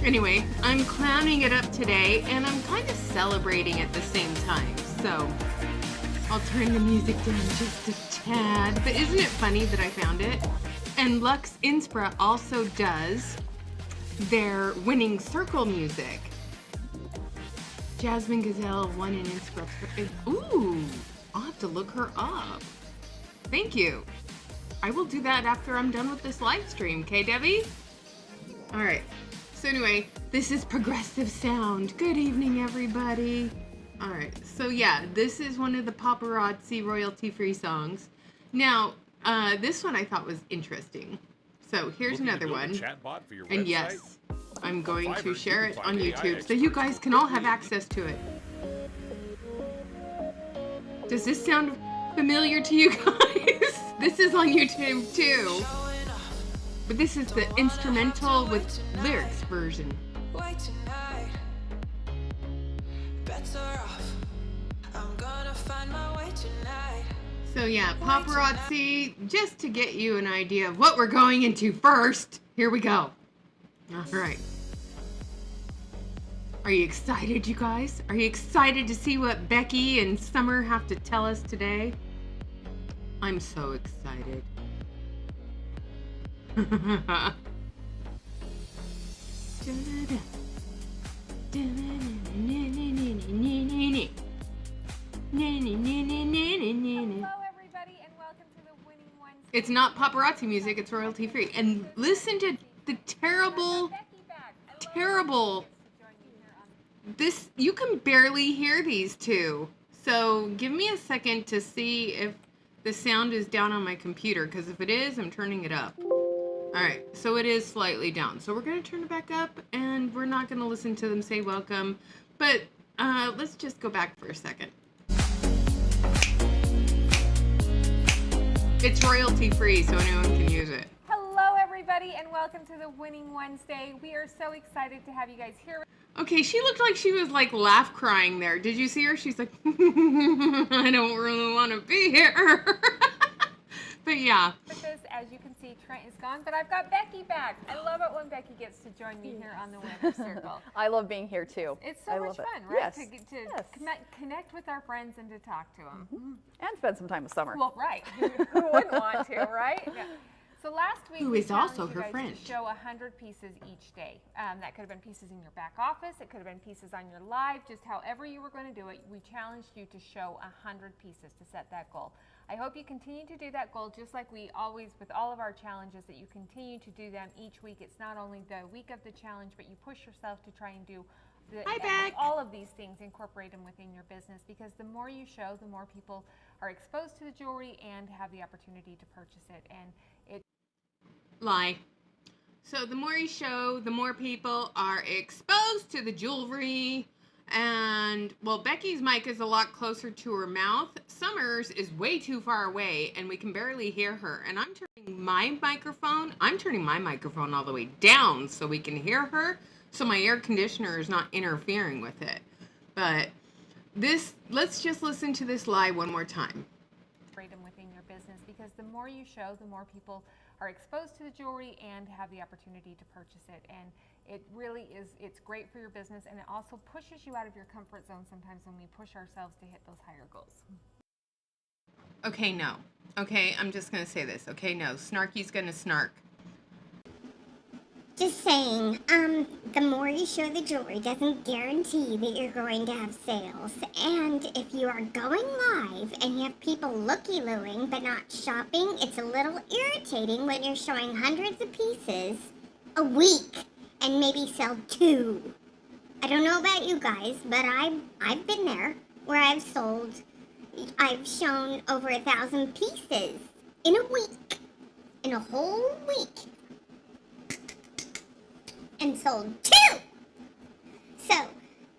Anyway, I'm clowning it up today, and I'm kind of celebrating at the same time. So I'll turn the music down just a tad. But isn't it funny that I found it? And Lux Inspira also does their winning circle music. Jasmine Gazelle won an Inspira. Ooh, I'll have to look her up. Thank you. I will do that after I'm done with this live stream, okay, Debbie? All right. So anyway, this is Progressive Sound. Good evening, everybody. All right. So yeah, this is one of the Paparazzi royalty-free songs. Now, this one I thought was interesting. So here's another one. And yes, I'm going to share it on YouTube so you guys can all have access to it. Does this sound familiar to you guys? This is on YouTube too. But this is the instrumental with lyrics version. So yeah, Paparazzi, just to get you an idea of what we're going into first, here we go. All right. Are you excited, you guys? Are you excited to see what Becky and Summer have to tell us today? I'm so excited. It's not paparazzi music, it's royalty free. And listen to the terrible, this, you can barely hear these two. So give me a second to see if the sound is down on my computer, because if it is, I'm turning it up. All right, so it is slightly down. So we're gonna turn it back up, and we're not gonna listen to them say welcome, but let's just go back for a second. It's royalty free, so anyone can use it. Hello, everybody, and welcome to the Winning Wednesday. We are so excited to have you guys here. Okay, she looked like she was like laugh crying there. Did you see her? She's like, I don't really want to be here. But yeah. Because as you can see, Trent is gone, but I've got Becky back. I love it when Becky gets to join me here on the Winner's Circle. I love being here too. It's so much fun, right? Yes. To connect with our friends and to talk to them. Mm-hmm. And spend some time with Summer. Well, right. Who wouldn't want to, right? Yeah. So last week, who is also her friend, to show 100 pieces each day. That could have been pieces in your back office. It could have been pieces on your live. Just however you were going to do it, we challenged you to show 100 pieces to set that goal. I hope you continue to do that goal, just like we always, with all of our challenges, that you continue to do them each week. It's not only the week of the challenge, but you push yourself to try and do all of these things, incorporate them within your business, because the more you show, the more people are exposed to the jewelry and have the opportunity to purchase it. And it lie. So the more you show, the more people are exposed to the jewelry. And well, Becky's mic is a lot closer to her mouth. Summer's is way too far away, and we can barely hear her. And I'm turning my microphone all the way down so we can hear her, so my air conditioner is not interfering with it. But this, let's just listen to this lie one more time. Freedom within your business, because the more you show, the more people are exposed to the jewelry and have the opportunity to purchase it. And it really is, it's great for your business, and it also pushes you out of your comfort zone sometimes when we push ourselves to hit those higher goals. Okay, no. Okay, I'm just going to say this. Okay, no. Snarky's going to snark. Just saying, the more you show the jewelry doesn't guarantee that you're going to have sales. And if you are going live and you have people looky-looing but not shopping, it's a little irritating when you're showing hundreds of pieces a week and maybe sell 2. I don't know about you guys, but I've been there where I've shown over 1,000 pieces in a week, in a whole week, and sold 2. So,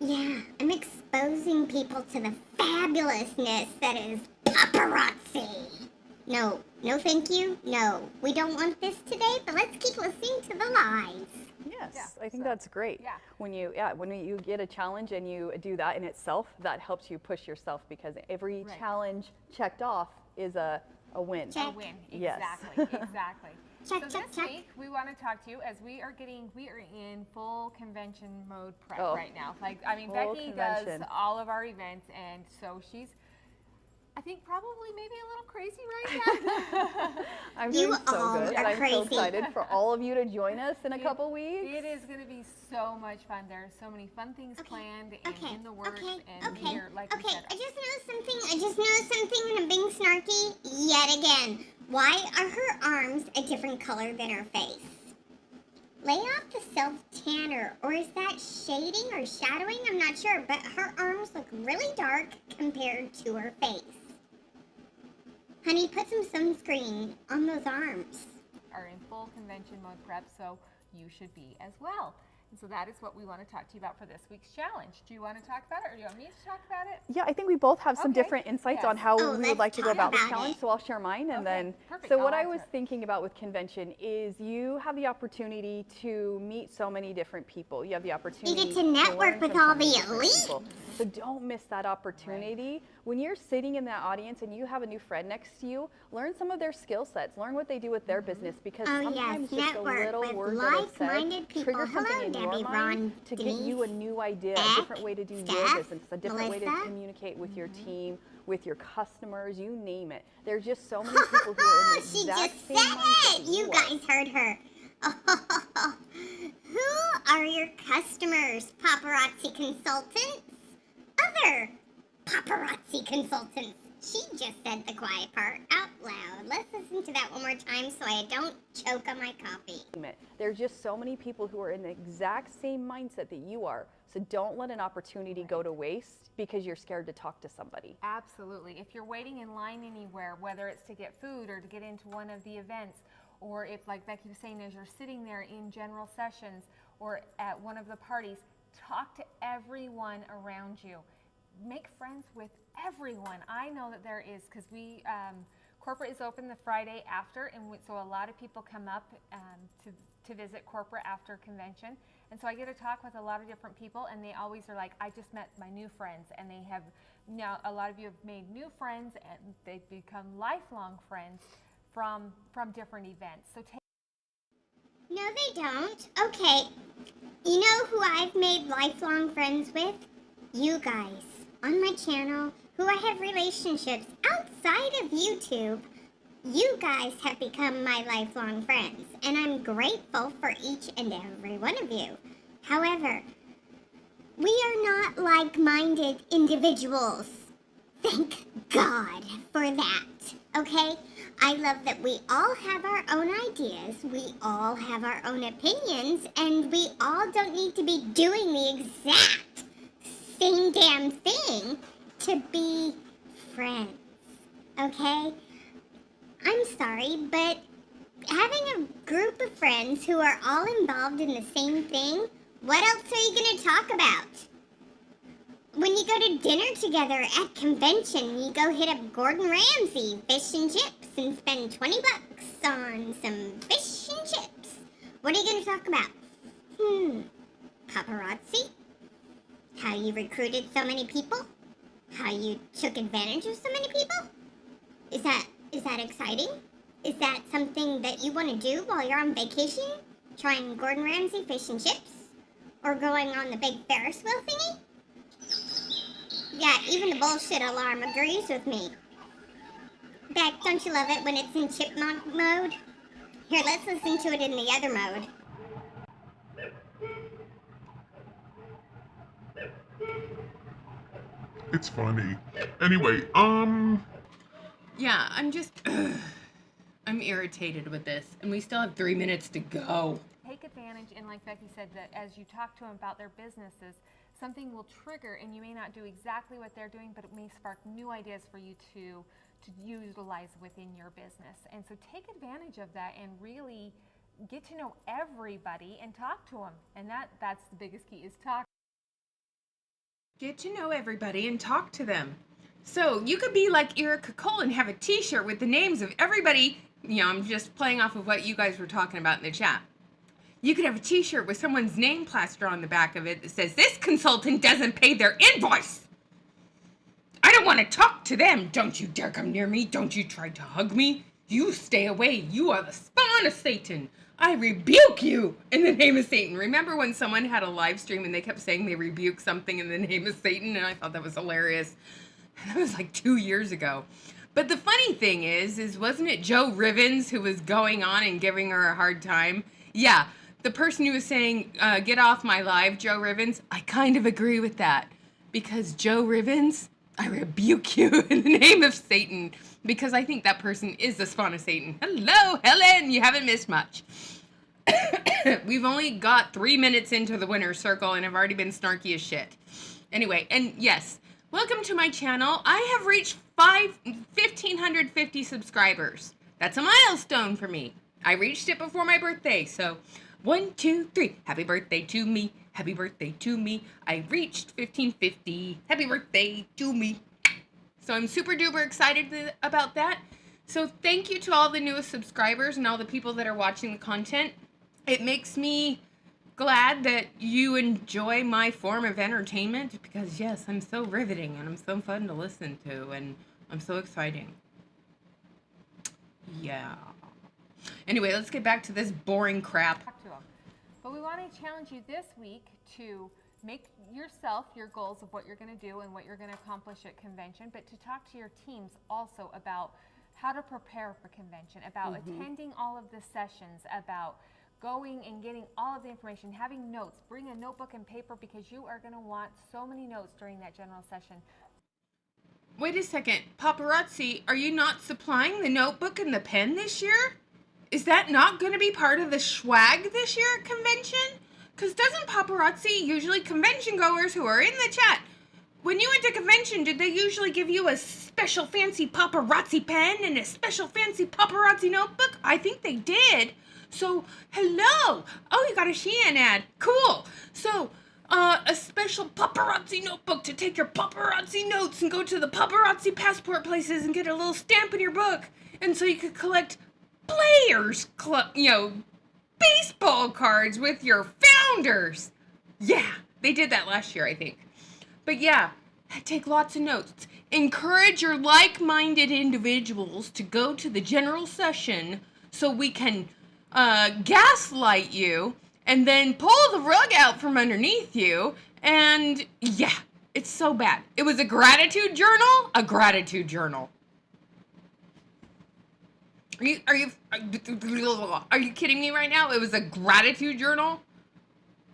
yeah, I'm exposing people to the fabulousness that is paparazzi. No thank you. No, we don't want this today, but let's keep listening to the lies. Yes, Yeah, I think that's great. Yeah. When you get a challenge and you do that in itself, that helps you push yourself, because every challenge checked off is a win. Check. A win. Yes. Exactly. Exactly. Check, So check, this check. week we want to talk to you as we are in full convention mode prep Oh. right now. Like, I mean, Full Becky convention. does all of our events, and so she's, I think, probably maybe a little crazy right now. I'm You doing so all good. are I'm crazy. so excited for all of you to join us in a couple weeks. It is going to be so much fun. There are so many fun things planned and in the works, and we're, like we said, I just noticed something and I'm being snarky yet again. Why are her arms a different color than her face? Lay off the self-tanner, or is that shading or shadowing? I'm not sure, but her arms look really dark compared to her face. Honey, put some sunscreen on those arms. are in full convention mode prep, so you should be as well. And so that is what we want to talk to you about for this week's challenge. Do you want to talk about it, or do you want me to talk about it? Yeah, I think we both have some Okay. different insights Yes. on how Oh, we let's would like to go talk about this about challenge. it. So I'll share mine, and Okay, then. perfect. So I'll what I answer was it. thinking about with convention is you have the opportunity to meet so many different people. You have the opportunity to network learn with from all so many the different elite. people. So don't miss that opportunity. When you're sitting in that audience and you have a new friend next to you, learn some of their skill sets. Learn what they do with their business, because Oh, sometimes yes, just a network little with word that is like-minded said people. triggers something Hello, in your Debbie, mind Ron, to get you a Denise, new idea, a Beth, different way to do your Steph, business, a different way to Melissa. communicate with your team, with your customers, you name it. There's just so many people who are in the She exact just same said mindset it. that You are. guys heard her. Who are your customers? Paparazzi consultants? Other paparazzi consultants. She just said the quiet part out loud. Let's listen to that one more time so I don't choke on my coffee. There's just so many people who are in the exact same mindset that you are. So don't let an opportunity go to waste because you're scared to talk to somebody. Absolutely. If you're waiting in line anywhere, whether it's to get food or to get into one of the events, or if, like Becky was saying, as you're sitting there in general sessions or at one of the parties, talk to everyone around you. Make friends with everyone. I know that there is, because corporate is open the Friday after, and so a lot of people come up to visit corporate after convention. And so I get to talk with a lot of different people, and they always are like, I just met my new friends, and they have now, a lot of you have made new friends, and they've become lifelong friends from different events. So take No, they don't. Okay. You know who I've made lifelong friends with? You guys on my channel who I have relationships outside of YouTube. You guys have become my lifelong friends, and I'm grateful for each and every one of you. However, we are not like-minded individuals. Thank God for that, okay? I love that we all have our own ideas, we all have our own opinions, and we all don't need to be doing the exact same damn thing to be friends, okay? I'm sorry, but having a group of friends who are all involved in the same thing, what else are you gonna talk about? When you go to dinner together at convention, you go hit up Gordon Ramsay, fish and chips, and spend $20 on some fish and chips. What are you gonna talk about? Paparazzi? How you recruited so many people? How you took advantage of so many people? Is that exciting? Is that something that you want to do while you're on vacation? Trying Gordon Ramsay fish and chips? Or going on the big Ferris wheel thingy? Yeah, even the bullshit alarm agrees with me. Beck, don't you love it when it's in chipmunk mode? Here, let's listen to it in the other mode. It's funny. Anyway, Yeah, I'm irritated with this, and we still have 3 minutes to go. take advantage, and like Becky said, that as you talk to them about their businesses, something will trigger, and you may not do exactly what they're doing, but it may spark new ideas for you to utilize within your business. And so take advantage of that and really get to know everybody and talk to them. And that's the biggest key, is talk. Get to know everybody and talk to them. So you could be like Erica Cole and have a t-shirt with the names of everybody. You know, I'm just playing off of what you guys were talking about in the chat. You could have a t-shirt with someone's name plastered on the back of it that says, "This consultant doesn't pay their invoice. I don't want to talk to them. Don't you dare come near me. Don't you try to hug me. You stay away. You are the spawn of Satan. I rebuke you in the name of Satan. Remember when someone had a live stream and they kept saying they rebuke something in the name of Satan? And I thought that was hilarious. That was like 2 years ago. But the funny thing is wasn't it Joe Rivens who was going on and giving her a hard time? Yeah, the person who was saying, get off my live, Joe Rivens, I kind of agree with that. Because Joe Rivens, I rebuke you in the name of Satan. Because I think that person is the spawn of Satan. Hello, Helen, you haven't missed much. We've only got 3 minutes into the winner's circle and I've already been snarky as shit. Anyway, and yes, welcome to my channel. I have reached 1,550 subscribers. That's a milestone for me. I reached it before my birthday, so 1, 2, 3. Happy birthday to me. Happy birthday to me. I reached 1,550. Happy birthday to me. So I'm super duper excited about that. So thank you to all the newest subscribers and all the people that are watching the content. It makes me glad that you enjoy my form of entertainment because yes, I'm so riveting and I'm so fun to listen to and I'm so exciting. Yeah. Anyway, let's get back to this boring crap. Talk to them. But we want to challenge you this week to make yourself your goals of what you're going to do and what you're going to accomplish at convention, but to talk to your teams also about how to prepare for convention, about attending all of the sessions, about going and getting all of the information, having notes. Bring a notebook and paper because you are going to want so many notes during that general session. Wait a second, paparazzi, are you not supplying the notebook and the pen this year? Is that not going to be part of the swag this year at convention? Because doesn't paparazzi usually convention goers who are in the chat, when you went to convention, did they usually give you a special fancy paparazzi pen and a special fancy paparazzi notebook? I think they did. So, hello. Oh, you got a Shein ad. Cool. So, a special paparazzi notebook to take your paparazzi notes and go to the paparazzi passport places and get a little stamp in your book. And so you could collect players, baseball cards with your founders. Yeah, they did that last year, I think. But yeah, take lots of notes. Encourage your like-minded individuals to go to the general session so we can gaslight you and then pull the rug out from underneath you. And yeah, it's so bad. It was a gratitude journal? A gratitude journal. Are you kidding me right now? It was a gratitude journal?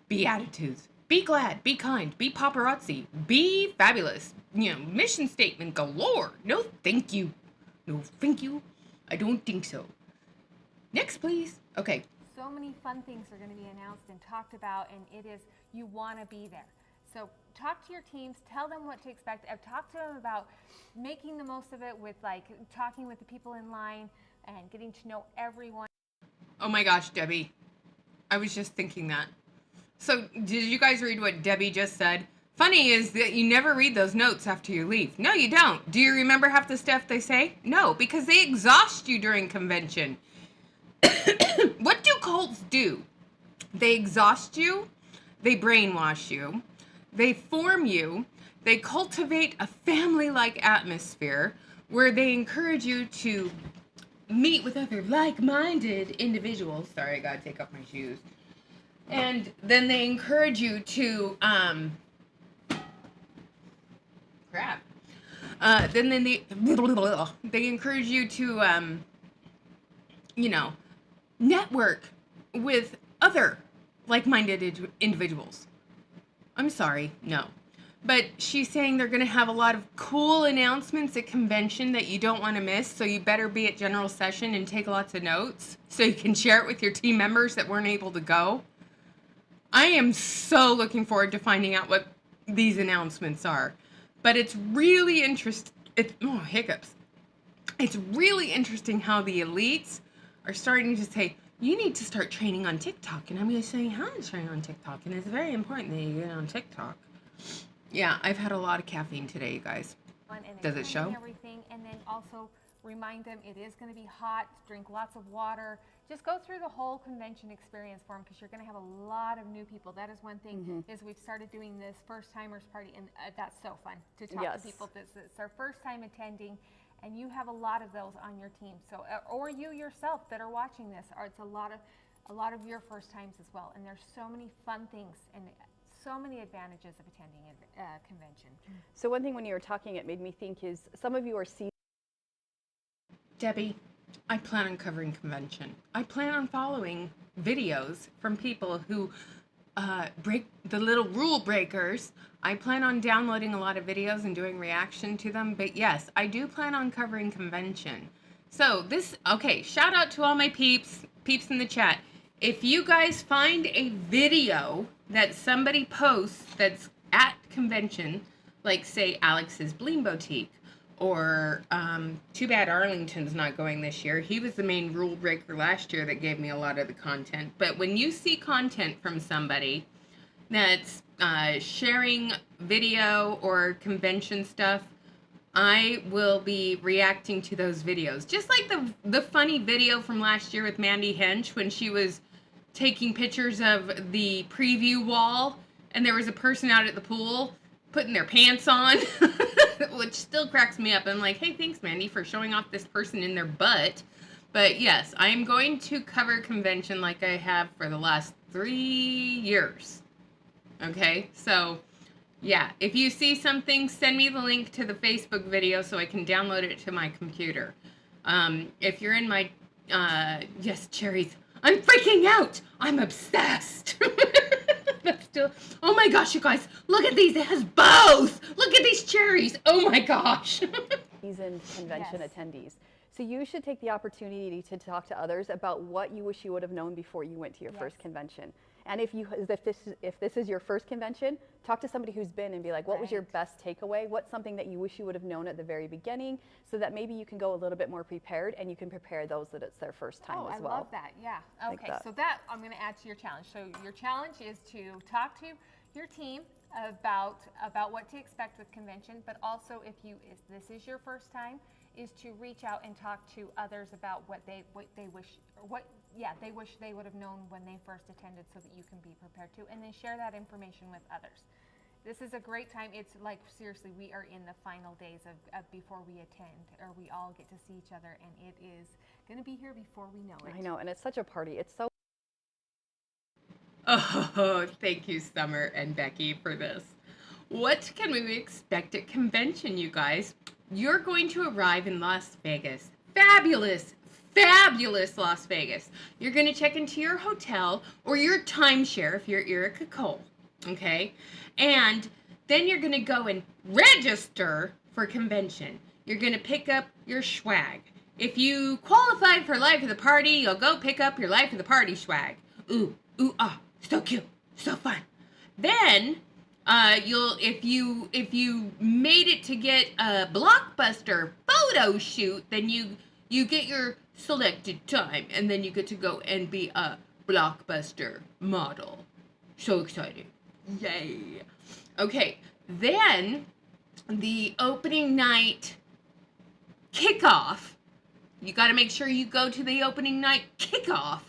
Beatitudes. Be glad, be kind, be paparazzi, be fabulous. Mission statement galore. No, thank you. No, thank you. I don't think so. Next, please. Okay. So many fun things are going to be announced and talked about, and it is, you want to be there. So talk to your teams, tell them what to expect. Talk to them about making the most of it with talking with the people in line and getting to know everyone. Oh my gosh, Debbie. I was just thinking that. So did you guys read what Debbie just said? Funny is that you never read those notes after you leave. No, you don't. Do you remember half the stuff they say? No, because they exhaust you during convention. What do cults do? They exhaust you, they brainwash you, they form you, they cultivate a family-like atmosphere where they encourage you to meet with other like-minded individuals. Sorry, I gotta take off my shoes. And then they encourage you to, then they encourage you to, network with other like-minded individuals. I'm sorry, no. But she's saying they're going to have a lot of cool announcements at convention that you don't want to miss, so you better be at general session and take lots of notes so you can share it with your team members that weren't able to go. I am so looking forward to finding out what these announcements are. But it's really interesting. Hiccups. It's really interesting how the elites are starting to say, you need to start training on TikTok. And I'm going to say, how to train on TikTok. And it's very important that you get on TikTok. Yeah, I've had a lot of caffeine today, you guys. Does it show? Everything, and then also remind them it is going to be hot. Drink lots of water. Just go through the whole convention experience for them because you're going to have a lot of new people. That is one thing is we've started doing this first timers party, and that's so fun to talk to people. It's our first time attending, and you have a lot of those on your team. So, or you yourself that are watching this, or it's a lot of your first times as well. And there's so many fun things and so many advantages of attending a convention. So one thing when you were talking, it made me think is some of you are Debbie, I plan on covering convention. I plan on following videos from people who break the little rule breakers. I plan on downloading a lot of videos and doing reaction to them. But yes, I do plan on covering convention. So okay, shout out to all my peeps in the chat. If you guys find a video that somebody posts that's at convention, like say Alex's Bling Boutique, or too bad Arlington's not going this year. He was the main rule breaker last year that gave me a lot of the content. But when you see content from somebody that's sharing video or convention stuff, I will be reacting to those videos. Just like the funny video from last year with Mandy Hench when she was taking pictures of the preview wall and there was a person out at the pool putting their pants on, which still cracks me up. I'm like, hey, thanks, Mandy, for showing off this person in their butt. But yes, I am going to cover convention like I have for the last 3 years. Okay, so yeah, if you see something, send me the link to the Facebook video so I can download it to my computer. If you're in my, yes, cherries, I'm freaking out. I'm obsessed. But still, oh my gosh, you guys, look at these. It has both. Look at these cherries. Oh my gosh. seasoned convention Yes. attendees. So you should take the opportunity to talk to others about what you wish you would have known before you went to your first Yes. convention. And if this is your first convention, talk to somebody who's been and be like, what was your Right. best takeaway? What's something that you wish you would have known at the very beginning, so that maybe you can go a little bit more prepared and you can prepare those that it's their first time Oh, as I well. love that. Yeah. Like Okay. that. So that I'm going to add to your challenge. So your challenge is to talk to your team about what to expect with convention, but also if this is your first time, is to reach out and talk to others about what they wish they would have known when they first attended, so that you can be prepared too, and then share that information with others. This is a great time. It's like, seriously, we are in the final days of before we attend, or we all get to see each other, and it is going to be here before we know it. I know, and it's such a party. It's so Oh, thank you, Summer and Becky, for this. What can we expect at convention, you guys? You're going to arrive in Las Vegas. Fabulous, fabulous Las Vegas. You're going to check into your hotel or your timeshare if you're Erica Cole, okay? And then you're going to go and register for convention. You're going to pick up your swag. If you qualify for Life of the Party, you'll go pick up your Life of the Party swag. Ooh, ah, so cute, so fun. Then if you made it to get a Blockbuster photo shoot, then you get your selected time, and then you get to go and be a Blockbuster model. So exciting. Yay. Okay, then the opening night kickoff. You got to make sure you go to the opening night kickoff,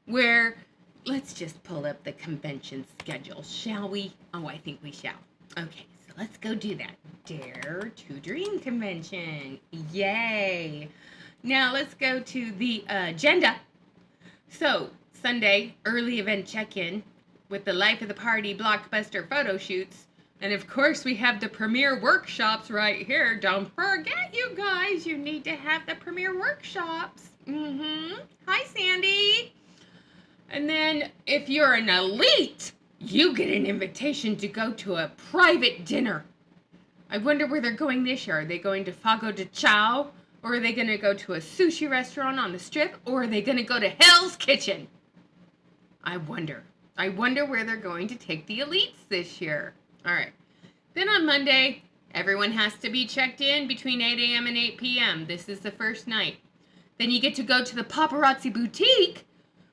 where, let's just pull up the convention schedule, shall we? Oh, I think we shall. Okay, so let's go do that. Dare to Dream Convention. Yay. Now let's go to the agenda. So, Sunday, early event check-in with the Life of the Party Blockbuster photo shoots. And of course, we have the premiere workshops right here. Don't forget, you guys, you need to have the premiere workshops. Hi, Sandy. And then if you're an elite, you get an invitation to go to a private dinner. I wonder where they're going this year. Are they going to Fogo de Chao? Or are they going to go to a sushi restaurant on the strip? Or are they going to go to Hell's Kitchen? I wonder where they're going to take the elites this year. All right. Then on Monday, everyone has to be checked in between 8 a.m. and 8 p.m. This is the first night. Then you get to go to the Paparazzi Boutique,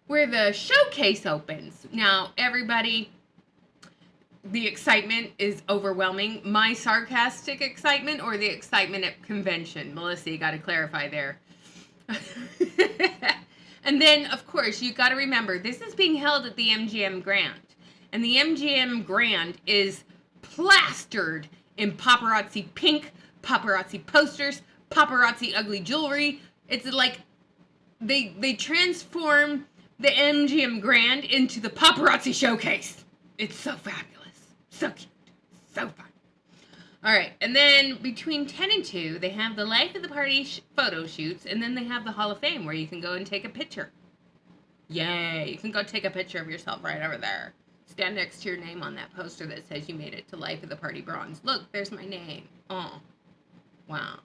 where the showcase opens. Now, everybody, the excitement is overwhelming. My sarcastic excitement or the excitement at convention? Melissa, you got to clarify there. And then, of course, you got to remember, this is being held at the MGM Grand. And the MGM Grand is plastered in paparazzi pink, paparazzi posters, paparazzi ugly jewelry. It's like they transform the MGM Grand into the paparazzi showcase. It's so fabulous. So cute. So fun. All right, and then between 10 and 2, they have the life of the party photo shoots, and then they have the Hall of Fame where you can go and take a picture. Yay, you can go take a picture of yourself right over there. Stand next to your name on that poster that says you made it to Life of the Party Bronze. Look, there's my name. Oh, wow.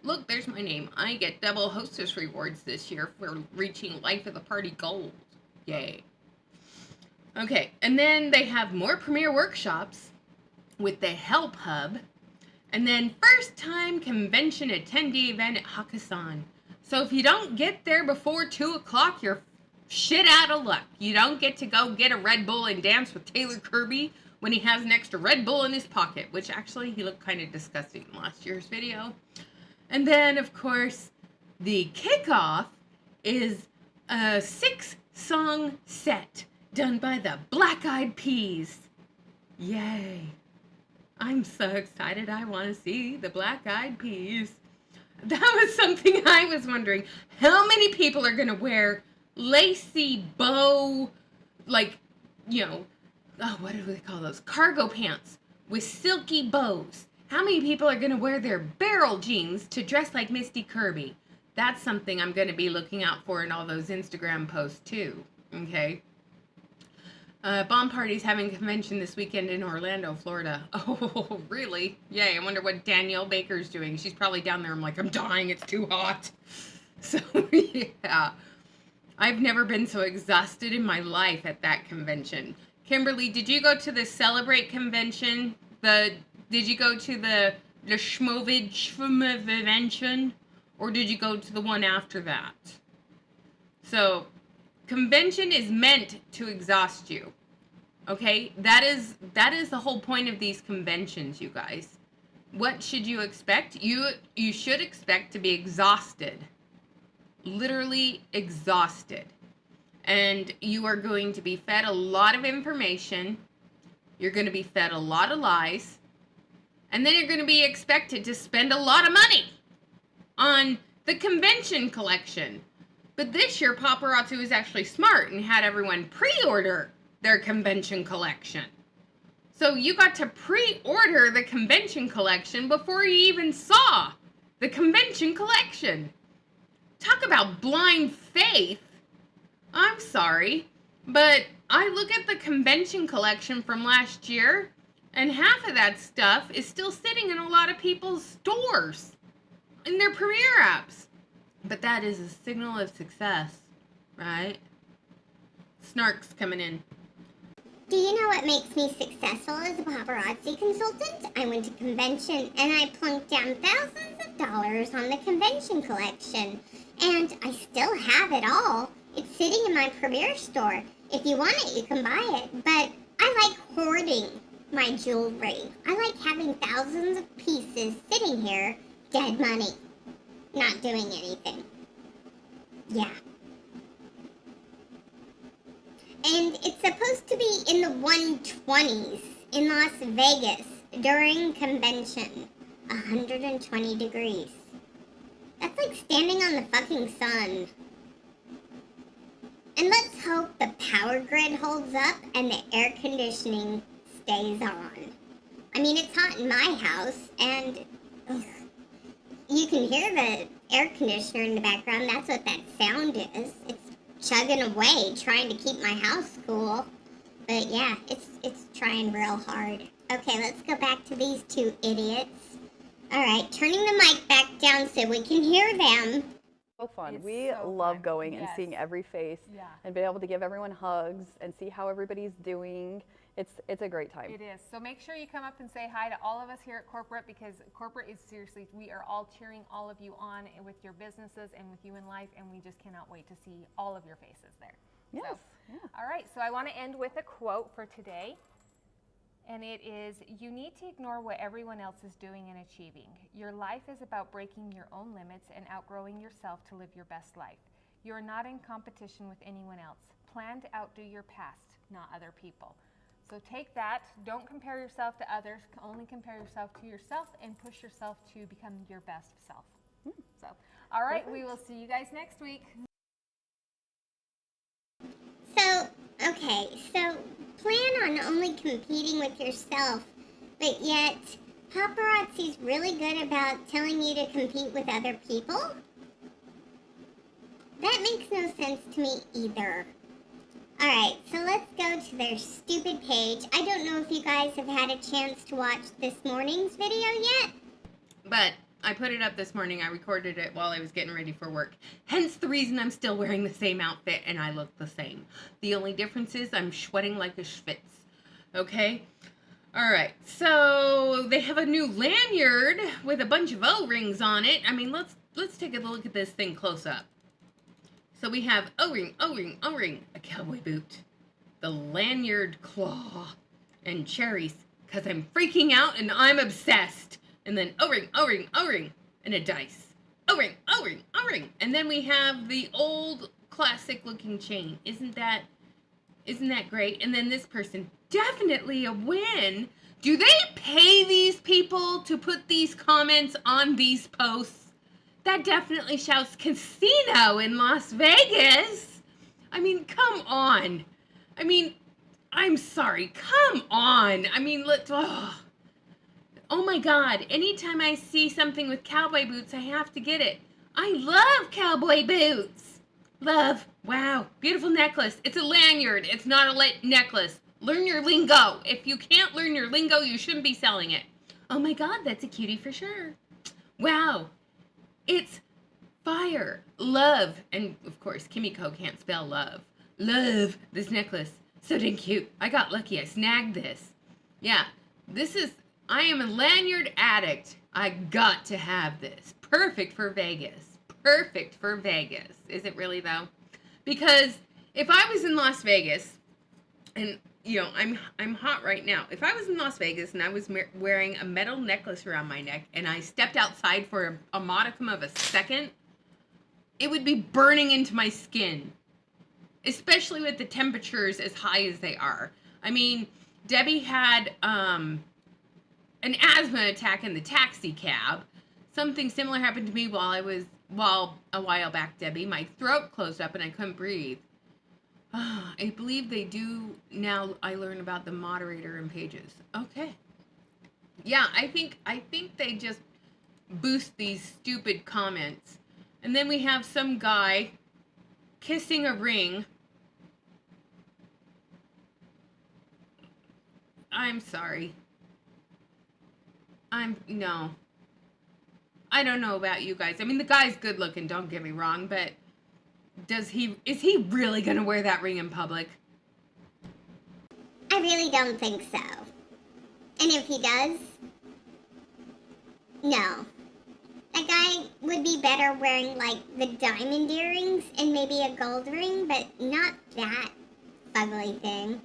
Look, there's my name. I get double hostess rewards this year for reaching Life of the Party Gold. Yay. Okay, and then they have more premier workshops with the Help Hub, and then first time convention attendee event at Hakkasan. So if you don't get there before 2 o'clock, you're shit out of luck. You don't get to go get a Red Bull and dance with Taylor Kirby when he has an extra Red Bull in his pocket, which actually he looked kind of disgusting in last year's video. And then, of course, the kickoff is a 6-song set done by the Black Eyed Peas. Yay. I'm so excited. I want to see the Black Eyed Peas. That was something I was wondering. How many people are going to wear lacy bow, like, you know, oh, what do they call those? Cargo pants with silky bows. How many people are going to wear their barrel jeans to dress like Misty Kirby? That's something I'm going to be looking out for in all those Instagram posts too, okay? Bomb Party's having a convention this weekend in Orlando, Florida. Oh, really? Yay, I wonder what Danielle Baker's doing. She's probably down there. I'm like, I'm dying. It's too hot. So, yeah. I've never been so exhausted in my life at that convention. Kimberly, did you go to the Celebrate convention? Did you go to the Schmovage convention? Or did you go to the one after that? So, convention is meant to exhaust you. Okay? That is the whole point of these conventions, you guys. What should you expect? You should expect to be exhausted. Literally exhausted. And you are going to be fed a lot of information. You're going to be fed a lot of lies. And then you're going to be expected to spend a lot of money on the convention collection. But this year, Paparazzi was actually smart and had everyone pre-order their convention collection. So you got to pre-order the convention collection before you even saw the convention collection. Talk about blind faith. I'm sorry, but I look at the convention collection from last year, and half of that stuff is still sitting in a lot of people's stores, in their Premiere apps. But that is a signal of success, right? Snark's coming in. Do you know what makes me successful as a paparazzi consultant? I went to convention and I plunked down thousands of dollars on the convention collection. And I still have it all. It's sitting in my Premiere store. If you want it, you can buy it. But I like hoarding my jewelry. I like having thousands of pieces sitting here, dead money, not doing anything. Yeah. And it's supposed to be in the 120s in Las Vegas during convention. 120 degrees. That's like standing on the fucking sun. And let's hope the power grid holds up and the air conditioning stays on. I mean, it's hot in my house, and you can hear the air conditioner in the background. That's what that sound is. It's chugging away, trying to keep my house cool. But yeah, it's trying real hard. Okay, let's go back to these two idiots. Alright, turning the mic back down so we can hear them. So fun. It's We so love fun. going and Yes. seeing every face Yeah. and being able to give everyone hugs and see how everybody's doing. It's a great time. It is. So make sure you come up and say hi to all of us here at Corporate, because Corporate is seriously, we are all cheering all of you on with your businesses and with you in life, and we just cannot wait to see all of your faces there. Yes. So, Yeah. all right, so I want to end with a quote for today. And it is, you need to ignore what everyone else is doing and achieving. Your life is about breaking your own limits and outgrowing yourself to live your best life. You are not in competition with anyone else. Plan to outdo your past, not other people. So take that, don't compare yourself to others, only compare yourself to yourself and push yourself to become your best self. also. All right, we will see you guys next week. So, okay, so plan on only competing with yourself, but yet paparazzi's really good about telling you to compete with other people? That makes no sense to me either. Alright, so let's go to their stupid page. I don't know if you guys have had a chance to watch this morning's video yet. But I put it up this morning. I recorded it while I was getting ready for work. Hence the reason I'm still wearing the same outfit and I look the same. The only difference is I'm sweating like a schwitz. Okay? Alright, so they have a new lanyard with a bunch of O-rings on it. I mean, let's take a look at this thing close up. So we have O-ring, O-ring, O-ring, a cowboy boot, the lanyard claw, and cherries, because I'm freaking out and I'm obsessed. And then O-ring, O-ring, O-ring, and a dice. O-ring, O-ring, O-ring. And then we have the old classic looking chain. Isn't that great? And then this person, definitely a win. Do they pay these people to put these comments on these posts? That definitely shouts casino in Las Vegas. I mean, come on. I mean, I'm sorry. Come on. I mean, oh my God. Anytime I see something with cowboy boots, I have to get it. I love cowboy boots. Love. Wow. Beautiful necklace. It's a lanyard. It's not a necklace. Learn your lingo. If you can't learn your lingo, you shouldn't be selling it. Oh my God. That's a cutie for sure. Wow. It's fire, love, and of course, Kimiko can't spell love. Love this necklace. So dang cute. I got lucky. I snagged this. Yeah, I am a lanyard addict. I got to have this. Perfect for Vegas. Perfect for Vegas. Is it really, though? Because if I was in Las Vegas, and, you know, I'm hot right now. If I was in Las Vegas and I was wearing a metal necklace around my neck and I stepped outside for a modicum of a second, it would be burning into my skin, especially with the temperatures as high as they are. I mean, Debbie had an asthma attack in the taxi cab. Something similar happened to me a while back, Debbie. My throat closed up and I couldn't breathe. I believe they do now. I learn about the moderator in pages. Okay. Yeah, I think they just boost these stupid comments. And then we have some guy kissing a ring. I'm sorry. No. I don't know about you guys. I mean, the guy's good looking, don't get me wrong, but is he really gonna wear that ring in public? I really don't think so. And if he does, no. That guy would be better wearing, like, the diamond earrings and maybe a gold ring, but not that fugly thing.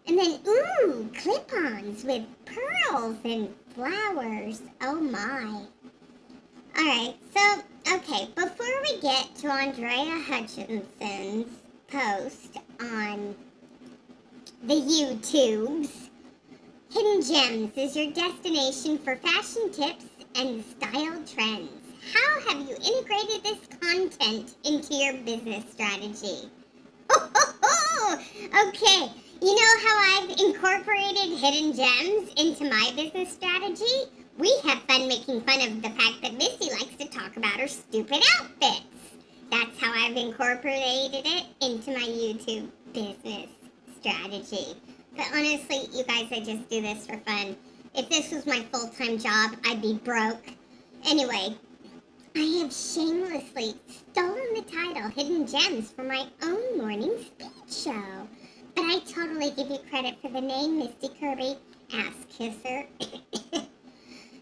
And then, ooh, clip-ons with pearls and flowers. Oh, my. Alright, so, okay, before we get to Andrea Hutchinson's post on the YouTubes, Hidden Gems is your destination for fashion tips and style trends. How have you integrated this content into your business strategy? Okay, you know how I've incorporated Hidden Gems into my business strategy? We have fun making fun of the fact that Missy likes to talk about her stupid outfits. That's how I've incorporated it into my YouTube business strategy. But honestly, you guys, I just do this for fun. If this was my full-time job, I'd be broke. Anyway, I have shamelessly stolen the title Hidden Gems for my own morning speech show. But I totally give you credit for the name, Misty Kirby, ass kisser.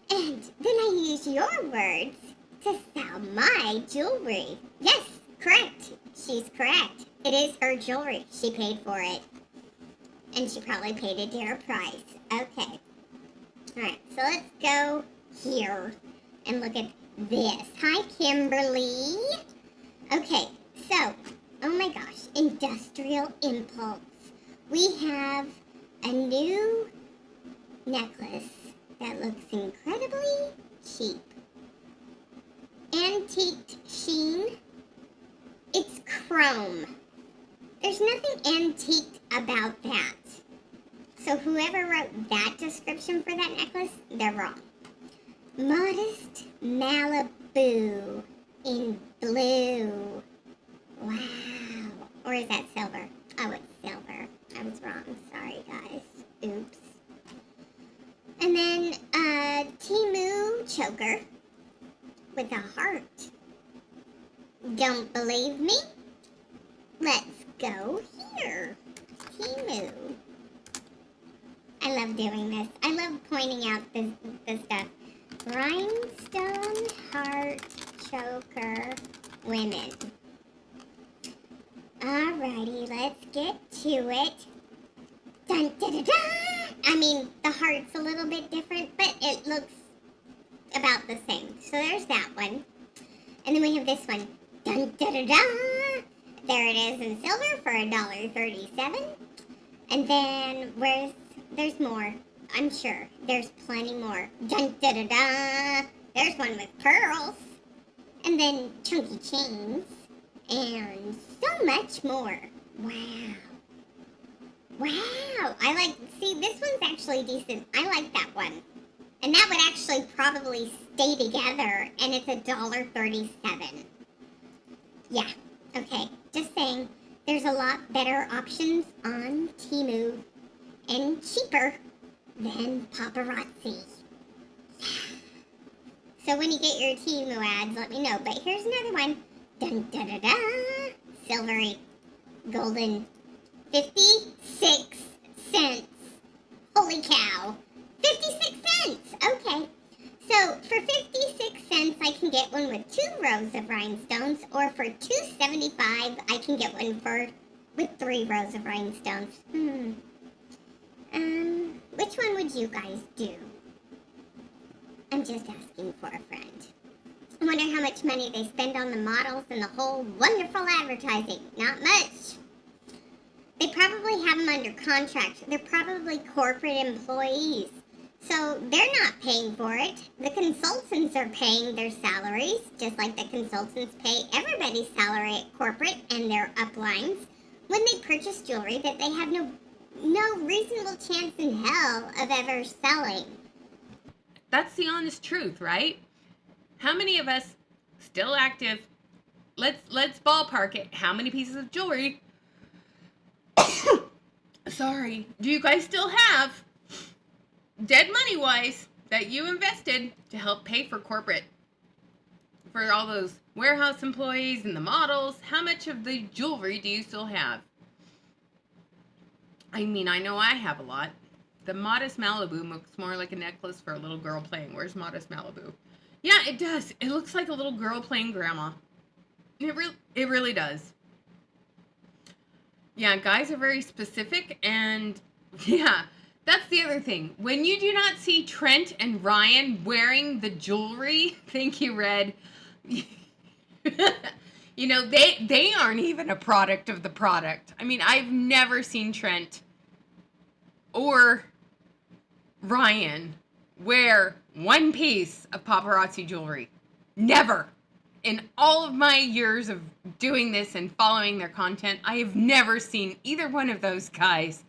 And then I use your words to sell my jewelry. Yes, correct. She's correct. It is her jewelry. She paid for it. And she probably paid a dear price. Okay. Alright, so let's go here and look at this. Hi, Kimberly. Okay, so, oh my gosh, Industrial Impulse. We have a new necklace that looks incredibly cheap. antiqued sheen. It's chrome. There's nothing antiqued about that. So whoever wrote that description for that necklace, they're wrong. Modest Malibu in blue. Wow. Or is that silver? Oh, it's silver. I was wrong. Sorry, guys. Oops. And then a Temu choker with a heart. Don't believe me? Let's go here. Temu. I love doing this. I love pointing out this stuff. Rhinestone heart choker women. Alrighty, let's get to it. Dun da da da! I mean, the heart's a little bit different, but it looks about the same. So there's that one. And then we have this one. Dun da da da! There it is in silver for $1.37. And then there's more. I'm sure there's plenty more. Dun da da da! There's one with pearls. And then chunky chains. And so much more. Wow. Wow. See, this one's actually decent. I like that one. And that would actually probably stay together, and it's $1.37. Yeah. Okay. Just saying, there's a lot better options on Temu and cheaper than paparazzi. So when you get your Temu ads, let me know. But here's another one. Dun da da da! Silvery, golden, 56 cents. Holy cow! 56 cents! Okay. So for 56 cents, I can get one with 2 rows of rhinestones, or for $2.75, I can get one with 3 rows of rhinestones. Which one would you guys do? I'm just asking for a friend. I wonder how much money they spend on the models and the whole wonderful advertising. Not much. They probably have them under contract. They're probably corporate employees. So they're not paying for it. The consultants are paying their salaries, just like the consultants pay everybody's salary at corporate and their uplines when they purchase jewelry that they have no reasonable chance in hell of ever selling. That's the honest truth, right? How many of us still active? Let's ballpark it. How many pieces of jewelry? Sorry. Do you guys still have dead money wise that you invested to help pay for corporate? For all those warehouse employees and the models, how much of the jewelry do you still have? I mean, I know I have a lot. The Modest Malibu looks more like a necklace for a little girl playing. Where's Modest Malibu? Yeah, it does. It looks like a little girl playing grandma. It really does. Yeah, guys are very specific, and yeah, that's the other thing. When you do not see Trent and Ryan wearing the jewelry, thank you, Red. You know, they aren't even a product of the product. I mean, I've never seen Trent or Ryan wear one piece of paparazzi jewelry. Never. In all of my years of doing this and following their content, I have never seen either one of those guys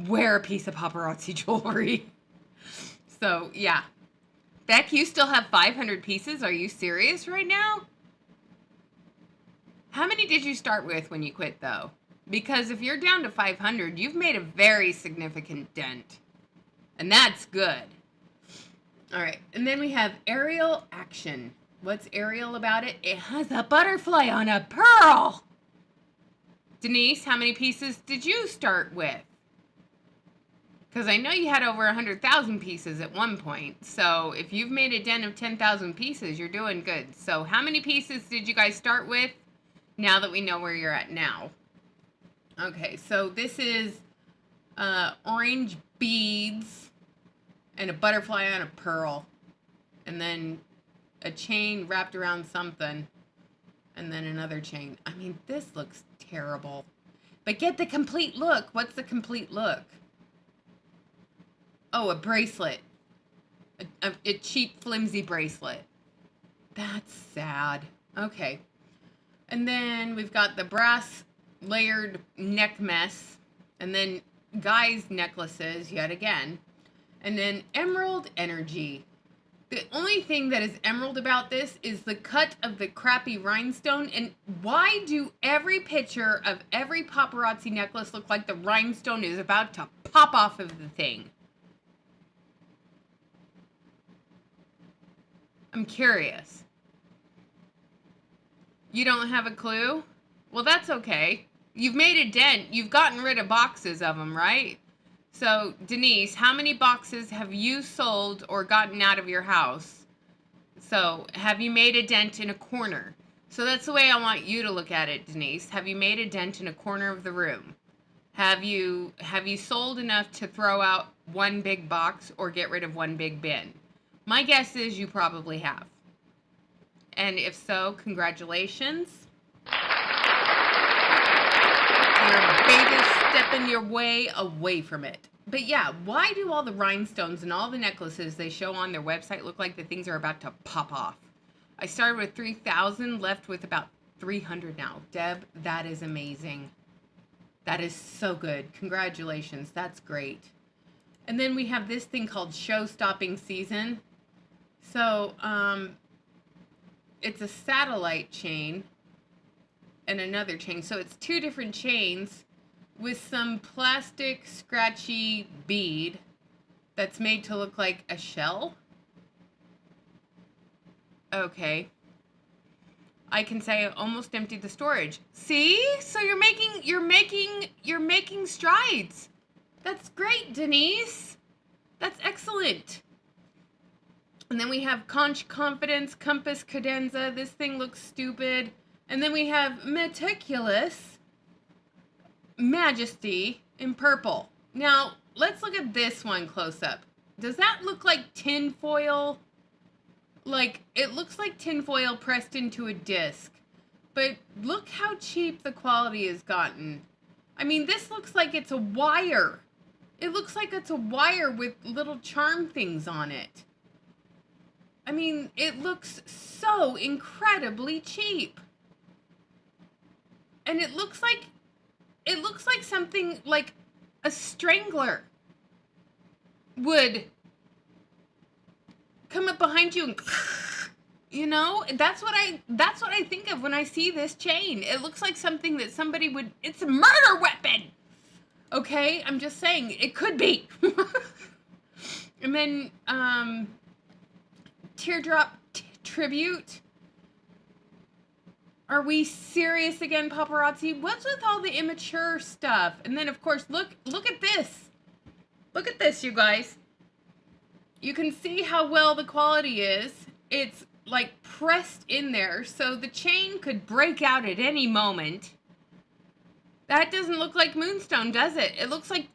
wear a piece of paparazzi jewelry. So, yeah. Beck, you still have 500 pieces? Are you serious right now? How many did you start with when you quit, though? Because if you're down to 500, you've made a very significant dent. And that's good. All right, and then we have aerial action. What's aerial about it? It has a butterfly on a pearl. Denise, how many pieces did you start with? Because I know you had over 100,000 pieces at one point. So if you've made a dent of 10,000 pieces, you're doing good. So how many pieces did you guys start with now that we know where you're at now? Okay, so this is orange beads and a butterfly on a pearl. And then a chain wrapped around something. And then another chain. I mean, this looks terrible. But get the complete look. What's the complete look? Oh, a bracelet. A cheap, flimsy bracelet. That's sad. Okay. And then we've got the brass layered neck mess. And then guys' necklaces yet again. And then emerald energy. The only thing that is emerald about this is the cut of the crappy rhinestone. And why do every picture of every paparazzi necklace look like the rhinestone is about to pop off of the thing? I'm curious. You don't have a clue? Well, that's okay. You've made a dent. You've gotten rid of boxes of them, right? So, Denise, how many boxes have you sold or gotten out of your house? So, have you made a dent in a corner? So that's the way I want you to look at it, Denise. Have you made a dent in a corner of the room? Have you sold enough to throw out one big box or get rid of one big bin? My guess is you probably have. And if so, congratulations. You're a biggest step in your way away from it. But yeah, why do all the rhinestones and all the necklaces they show on their website look like the things are about to pop off? I started with 3,000, left with about 300 now. Deb, that is amazing. That is so good. Congratulations. That's great. And then we have this thing called show-stopping season. So, it's a satellite chain and another chain. So it's two different chains with some plastic scratchy bead that's made to look like a shell. Okay. I can say I almost emptied the storage. See? So you're making strides. That's great, Denise. That's excellent. And then we have Conch Confidence, Compass Cadenza. This thing looks stupid. And then we have Meticulous Majesty in purple. Now, let's look at this one close up. Does that look like tin foil? Like, it looks like tin foil pressed into a disc. But look how cheap the quality has gotten. I mean, this looks like it's a wire. It looks like it's a wire with little charm things on it. I mean, it looks so incredibly cheap. And it looks like something like a strangler would come up behind you and, you know, that's what I think of when I see this chain. It looks like something that somebody would, it's a murder weapon. Okay, I'm just saying it could be. And then teardrop tribute. Are we serious again, paparazzi? What's with all the immature stuff? And then, of course, look at this. Look at this, you guys. You can see how well the quality is. It's like pressed in there, so the chain could break out at any moment. That doesn't look like moonstone, does it? It looks like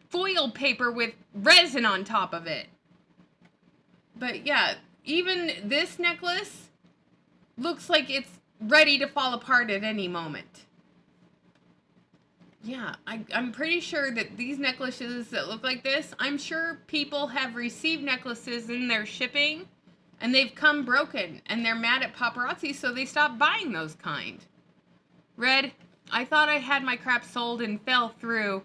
foil paper with resin on top of it. But yeah, even this necklace looks like it's ready to fall apart at any moment. Yeah, I'm pretty sure that these necklaces that look like this, I'm sure people have received necklaces in their shipping and they've come broken and they're mad at paparazzi, so they stopped buying those kind. Red, I thought I had my crap sold and fell through.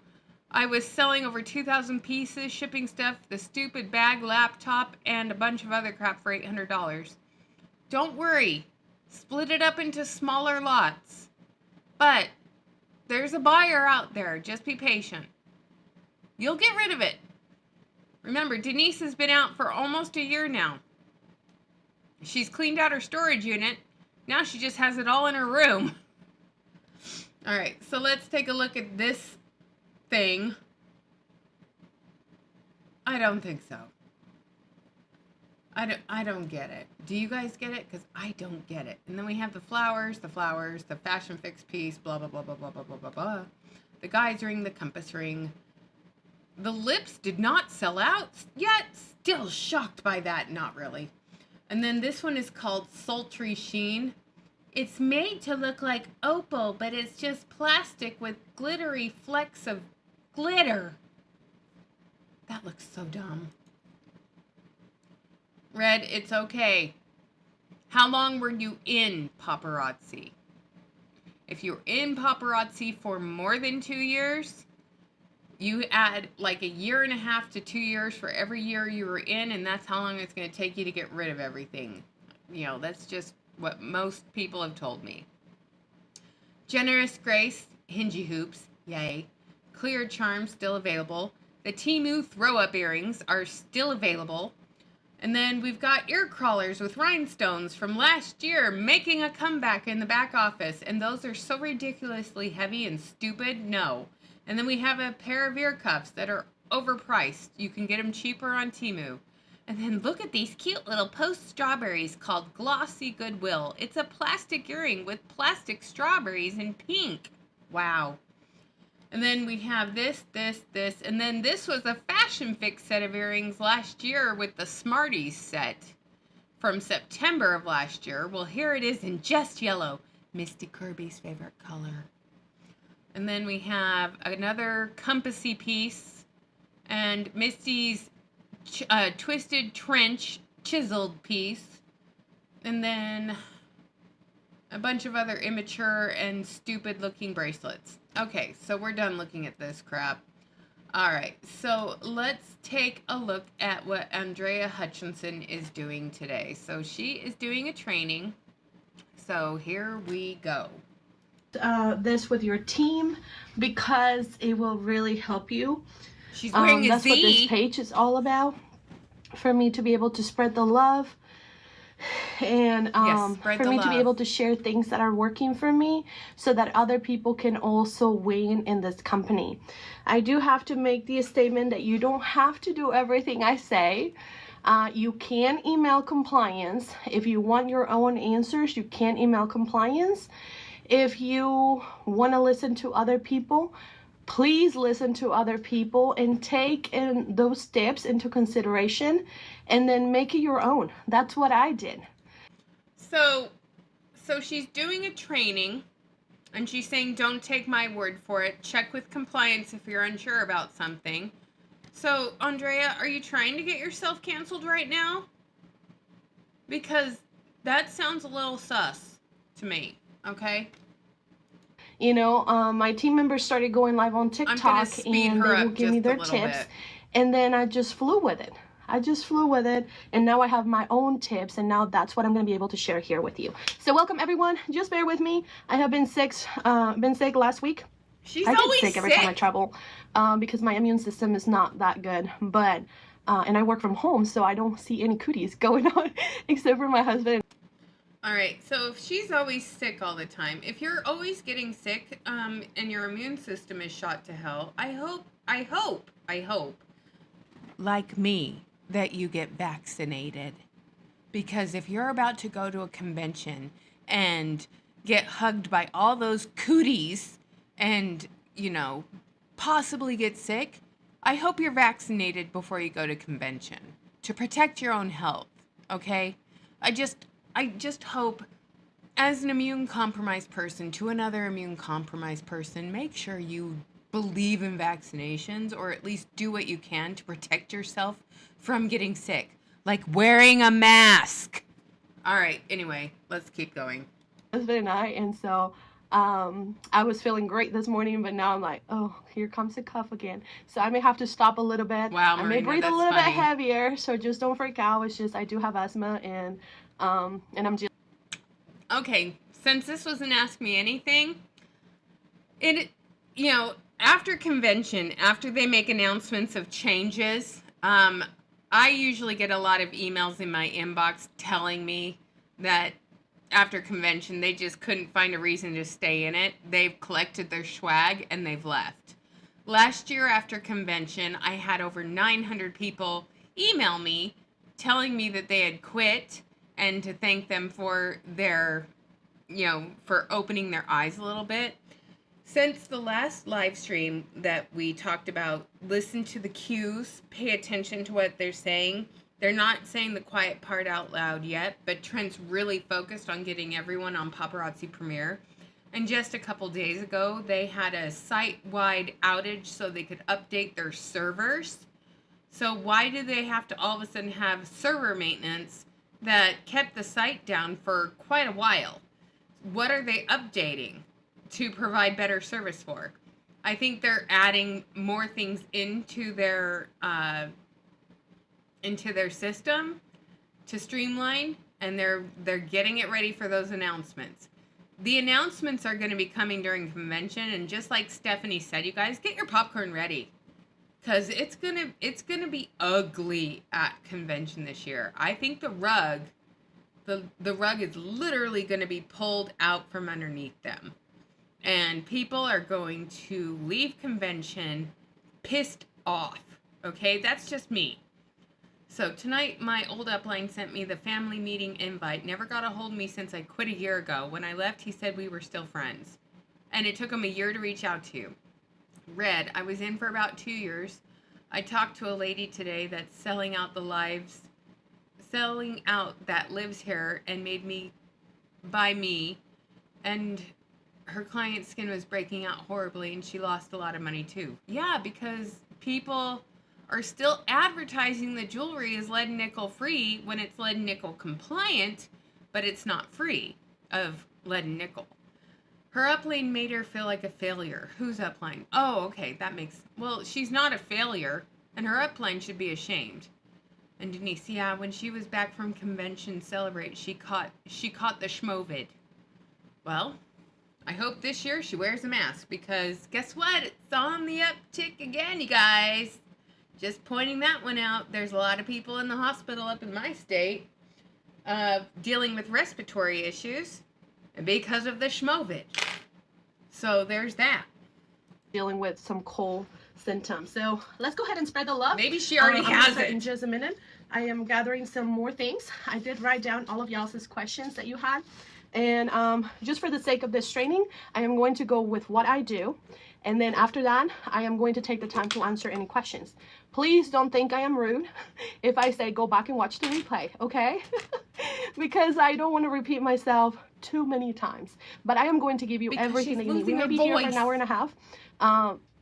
I was selling over 2,000 pieces, shipping stuff, the stupid bag, laptop, and a bunch of other crap for $800. Don't worry. Split it up into smaller lots. But there's a buyer out there. Just be patient. You'll get rid of it. Remember, Denise has been out for almost a year now. She's cleaned out her storage unit. Now she just has it all in her room. All right, so let's take a look at this thing. I don't think so. I don't get it. Do you guys get it? Because I don't get it. And then we have the flowers, the fashion fix piece, blah, blah, blah, blah, blah, blah, blah, blah, blah. The guy's ring, the compass ring. The lips did not sell out yet. Still shocked by that. Not really. And then this one is called Sultry Sheen. It's made to look like opal, but it's just plastic with glittery flecks of glitter. That looks so dumb. Red, it's okay. How long were you in paparazzi? If you're in paparazzi for more than 2 years, you add like a year and a half to 2 years for every year you were in, and that's how long it's going to take you to get rid of everything. That's just what most people have told me. Generous Grace, Hingy Hoops, yay. Clear Charm, still available. The Temu throw-up earrings are still available. And then we've got ear crawlers with rhinestones from last year making a comeback in the back office. And those are so ridiculously heavy and stupid, no. And then we have a pair of ear cuffs that are overpriced. You can get them cheaper on Temu. And then look at these cute little post strawberries called Glossy Goodwill. It's a plastic earring with plastic strawberries in pink. Wow. And then we have this, and then this was a Fashion Fix set of earrings last year with the Smarties set from September of last year. Well, here it is in just yellow, Misty Kirby's favorite color. And then we have another compassy piece and Misty's twisted trench chiseled piece, and then a bunch of other immature and stupid looking bracelets. Okay, so we're done looking at this crap. All right, so let's take a look at what Andrea Hutchinson is doing today. So she is doing a training. So here we go. This with your team because it will really help you. She's wearing a That's Z. what this page is all about, for me to be able to spread the love and for me to be able to share things that are working for me so that other people can also win in this company. I do have to make the statement that you don't have to do everything I say. You can email compliance. If you want your own answers, you can email compliance. If you want to listen to other people, please listen to other people and take those steps into consideration and then make it your own. That's what I did. So she's doing a training and she's saying, don't take my word for it. Check with compliance if you're unsure about something. So, Andrea, are you trying to get yourself canceled right now? Because that sounds a little sus to me, okay? My team members started going live on TikTok and they will give me their tips. And then I just flew with it. And now I have my own tips, and now that's what I'm going to be able to share here with you. So welcome everyone. Just bear with me. I have been sick last week. She's I always get sick every time I travel because my immune system is not that good. But and I work from home, so I don't see any cooties going on except for my husband. All right, so if she's always sick all the time, if you're always getting sick and your immune system is shot to hell, I hope, like me, that you get vaccinated. Because if you're about to go to a convention and get hugged by all those cooties and, possibly get sick, I hope you're vaccinated before you go to convention to protect your own health, okay? I just hope, as an immune-compromised person to another immune-compromised person, make sure you believe in vaccinations, or at least do what you can to protect yourself from getting sick, like wearing a mask. All right, anyway, let's keep going. Husband and so I was feeling great this morning, but now I'm like, oh, here comes the cough again. So I may have to stop a little bit. Wow, Marina, I may breathe a little bit heavier, so just don't freak out. It's just I do have asthma, and I'm just... Okay, since this was an Ask Me Anything, after convention, after they make announcements of changes, I usually get a lot of emails in my inbox telling me that after convention, they just couldn't find a reason to stay in it. They've collected their swag and they've left. Last year after convention, I had over 900 people email me telling me that they had quit and to thank them for their, for opening their eyes a little bit. Since the last live stream that we talked about, listen to the cues, pay attention to what they're saying. They're not saying the quiet part out loud yet, but Trent's really focused on getting everyone on Paparazzi Premiere. And just a couple days ago, they had a site-wide outage so they could update their servers. So why do they have to all of a sudden have server maintenance that kept the site down for quite a while. What are they updating to provide better service for? I think they're adding more things into their system to streamline, and they're getting it ready for those announcements. The announcements are going to be coming during convention, and just like Stephanie said, you guys get your popcorn ready, because it's gonna be ugly at convention this year. I think the rug is literally going to be pulled out from underneath them, and people are going to leave convention pissed off. Okay, that's just me. So tonight, my old upline sent me the family meeting invite. Never got a hold of me since I quit a year ago. When I left, he said we were still friends. And it took him a year to reach out to you. Red, I was in for about 2 years. I talked to a lady today that's selling out that lives here and made me buy me. And her client's skin was breaking out horribly, and she lost a lot of money too. Yeah, because people are still advertising the jewelry as lead and nickel free when it's lead and nickel compliant, but it's not free of lead and nickel. Her upline made her feel like a failure. Who's upline? Oh, okay, well, she's not a failure, and her upline should be ashamed. And Denise, yeah, when she was back from convention celebrate, she caught the schmovid. Well, I hope this year she wears a mask, because guess what? It's on the uptick again, you guys. Just pointing that one out. There's a lot of people in the hospital up in my state dealing with respiratory issues because of the schmovid. So there's that. Dealing with some cold symptoms. So let's go ahead and spread the love. Maybe she already has it. In just a minute. I am gathering some more things. I did write down all of y'all's questions that you had. And just for the sake of this training, I am going to go with what I do. And then after that, I am going to take the time to answer any questions. Please don't think I am rude if I say go back and watch the replay, okay? Because I don't want to repeat myself too many times. But I am going to give you everything that you need. We may be here for an hour and a half.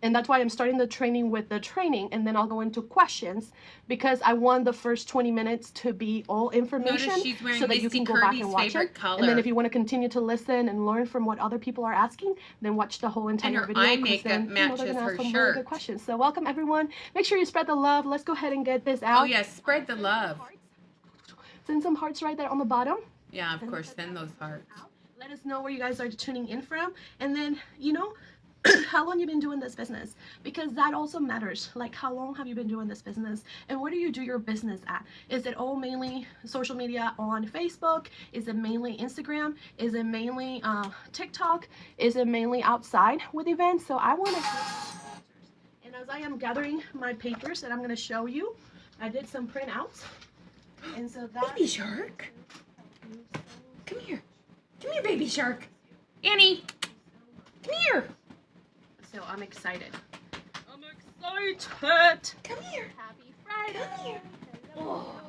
And that's why I'm starting the training with the training, and then I'll go into questions, because I want the first 20 minutes to be all information so that you can go back and watch it. Color. And then if you want to continue to listen and learn from what other people are asking, then watch the whole entire video. And her eye makeup matches her shirt. Good questions. So welcome everyone. Make sure you spread the love. Let's go ahead and get this out. Oh yes, spread the love. Send some hearts right there on the bottom. Yeah, of course, send those hearts. Let us know where you guys are tuning in from, and then how long you've been doing this business, because that also matters. Like, how long have you been doing this business, and where do you do your business at? Is it all mainly social media on Facebook? Is it mainly Instagram? Is it mainly TikTok? Is it mainly outside with events? So I want to, and as I am gathering my papers that I'm going to show you, I did some printouts, and so that baby shark, come here, baby shark, Annie, come here. So I'm excited. Come here. Happy Friday. Come here. Oh.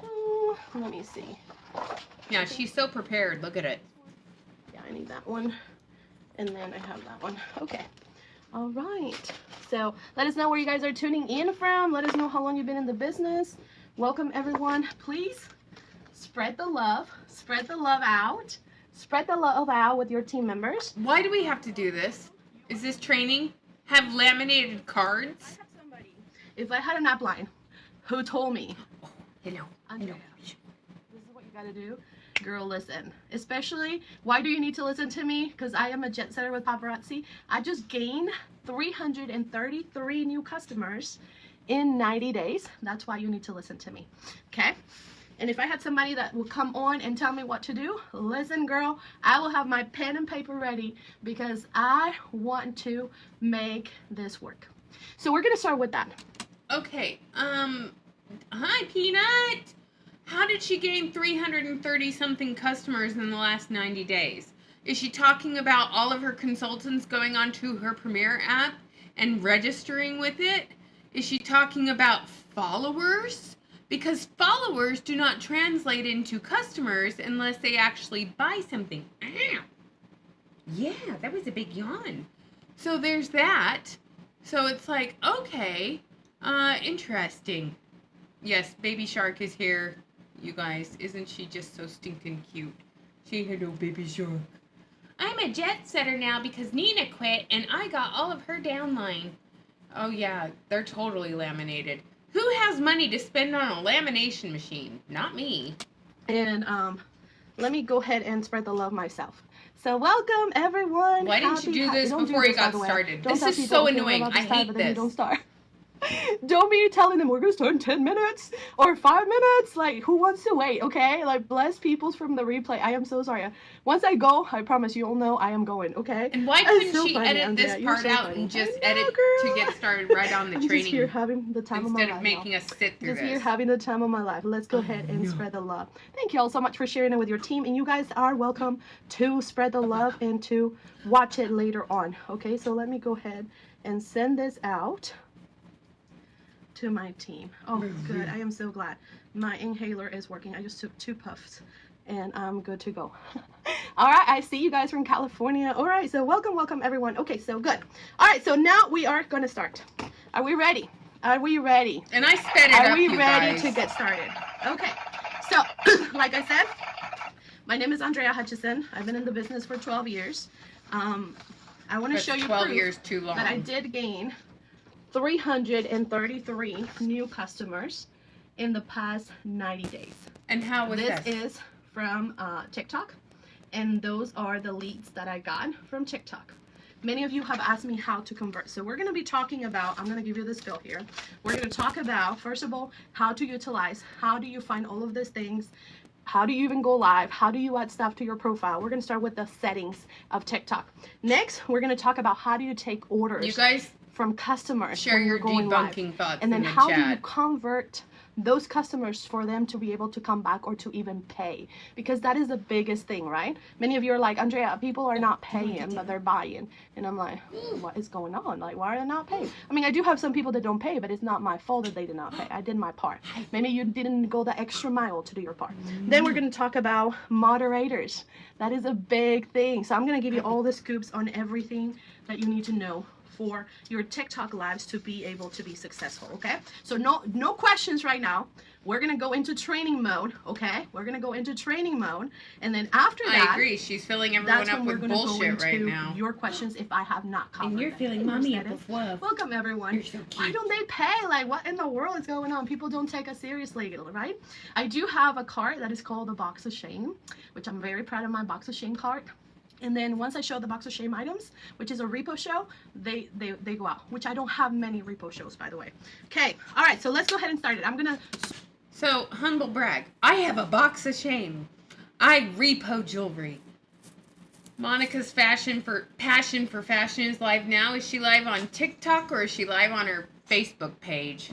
Oh, let me see. Yeah, she's so prepared. Look at it. Yeah, I need that one. And then I have that one. Okay. All right. So let us know where you guys are tuning in from. Let us know how long you've been in the business. Welcome, everyone. Please spread the love. Spread the love out. Spread the love out with your team members. Why do we have to do this? Is this training? Have laminated cards? I have somebody. If I had an upline who told me, Hello. Andrea, this is what you gotta do. Girl, listen. Especially, why do you need to listen to me? Because I am a jet setter with paparazzi. I just gained 333 new customers in 90 days. That's why you need to listen to me. Okay? And if I had somebody that would come on and tell me what to do, listen, girl, I will have my pen and paper ready, because I want to make this work. So we're going to start with that. Okay. Hi, Peanut. How did she gain 330 something customers in the last 90 days? Is she talking about all of her consultants going onto her Premier app and registering with it? Is she talking about followers? Because followers do not translate into customers unless they actually buy something. Ow. Yeah, that was a big yawn. So there's that. So it's like, okay, interesting. Yes, Baby Shark is here, you guys. Isn't she just so stinking cute? Say hello, Baby Shark. I'm a jet setter now because Nina quit and I got all of her downline. Oh yeah, they're totally laminated. Who has money to spend on a lamination machine? Not me. And let me go ahead and spread the love myself. So welcome everyone. Why didn't you do this before you got started? This is so annoying. I hate this. Don't start. Don't be telling them we're gonna start in 10 minutes or 5 minutes. Like, who wants to wait? Okay, like, bless peoples from the replay. I am so sorry. Once I go, I promise you all know I am going. Okay. And why couldn't she edit this part out and just edit to get started right on the training? I'm just here having the time of my life. Instead of making us sit through this. Just here having the time of my life. Let's go ahead and spread the love. Thank you all so much for sharing it with your team, and you guys are welcome to spread the love and to watch it later on. Okay, so let me go ahead and send this out to my team. Oh, good. I am so glad my inhaler is working. I just took 2 puffs and I'm good to go. All right, I see you guys from California. All right, so welcome everyone. Okay, so good. All right, so now we are going to start. Are we ready? Are we ready? And I sped it up, Are we you ready guys. to get started? Okay, so like I said, my name is Andrea Hutchison. I've been in the business for 12 years. I want to show you 12 proof years too long. that I did gain 333 new customers in the past 90 days. And how was this? This is from TikTok, and those are the leads that I got from TikTok. Many of you have asked me how to convert. So we're going to be talking about, I'm going to give you this bill here. We're going to talk about, first of all, how to utilize, how do you find all of these things, how do you even go live, how do you add stuff to your profile. We're going to start with the settings of TikTok. Next, we're going to talk about how do you take orders. You guys from customers, share your debunking thoughts, and then in the how chat. do you convert those customers for them to be able to come back or to even pay, because that is the biggest thing, right? Many of you are like, Andrea, people are not paying but they're buying, and I'm like, what is going on? Like, why are they not paying? I mean, I do have some people that don't pay, but it's not my fault that they did not pay. I did my part. Maybe you didn't go the extra mile to do your part. Then we're going to talk about moderators. That is a big thing. So I'm going to give you all the scoops on everything that you need to know for your TikTok lives to be able to be successful. Okay, so no questions right now. We're gonna go into training mode. Okay, we're gonna go into training mode, and then after that, I agree. She's filling everyone up with bullshit right now. Your questions, if I have not covered. And you're filling mommy up with love. Welcome everyone. You're so cute. Why don't they pay? Like, what in the world is going on? People don't take us seriously, right? I do have a cart that is called the Box of Shame, which I'm very proud of my Box of Shame cart. And then once I show the Box of Shame items, which is a repo show, they go out, which I don't have many repo shows, by the way. Okay, all right, so let's go ahead and start it. I'm gonna... So, humble brag. I have a Box of Shame. I repo jewelry. Monica's passion for fashion is live now. Is she live on TikTok or is she live on her Facebook page?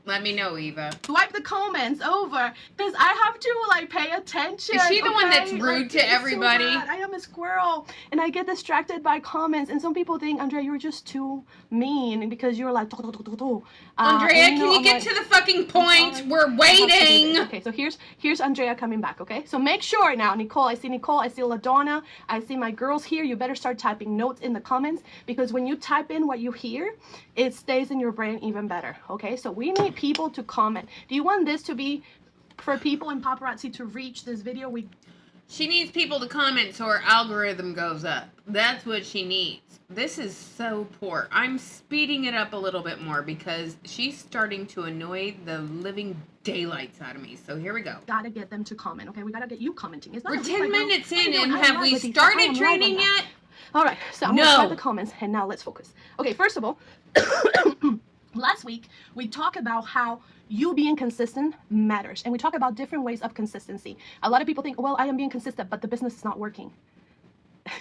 Let me know, Eva. Wipe the comments over, because I have to, like, pay attention. Is she the one that's rude to everybody? So I am a squirrel, and I get distracted by comments, and some people think, Andrea, you're just too mean, because you're like, Andrea, can you get to the fucking point? We're waiting. Okay, so here's Andrea coming back, okay? So make sure now, Nicole, I see LaDonna, I see my girls here. You better start typing notes in the comments, because when you type in what you hear, it stays in your brain even better, okay? So we need people to comment. Do you want this to be for people in paparazzi to reach this video? She needs people to comment so her algorithm goes up. That's what she needs. This is so poor. I'm speeding it up a little bit more because she's starting to annoy the living daylights out of me. So here we go. Gotta get them to comment, okay? We gotta get you commenting. It's not We're 10 minutes in, and have we started training yet? All right, so I'm gonna start the comments, and now let's focus. Okay, first of all, last week we talked about how you being consistent matters, and we talk about different ways of consistency. A lot of people think, well, I am being consistent, but the business is not working.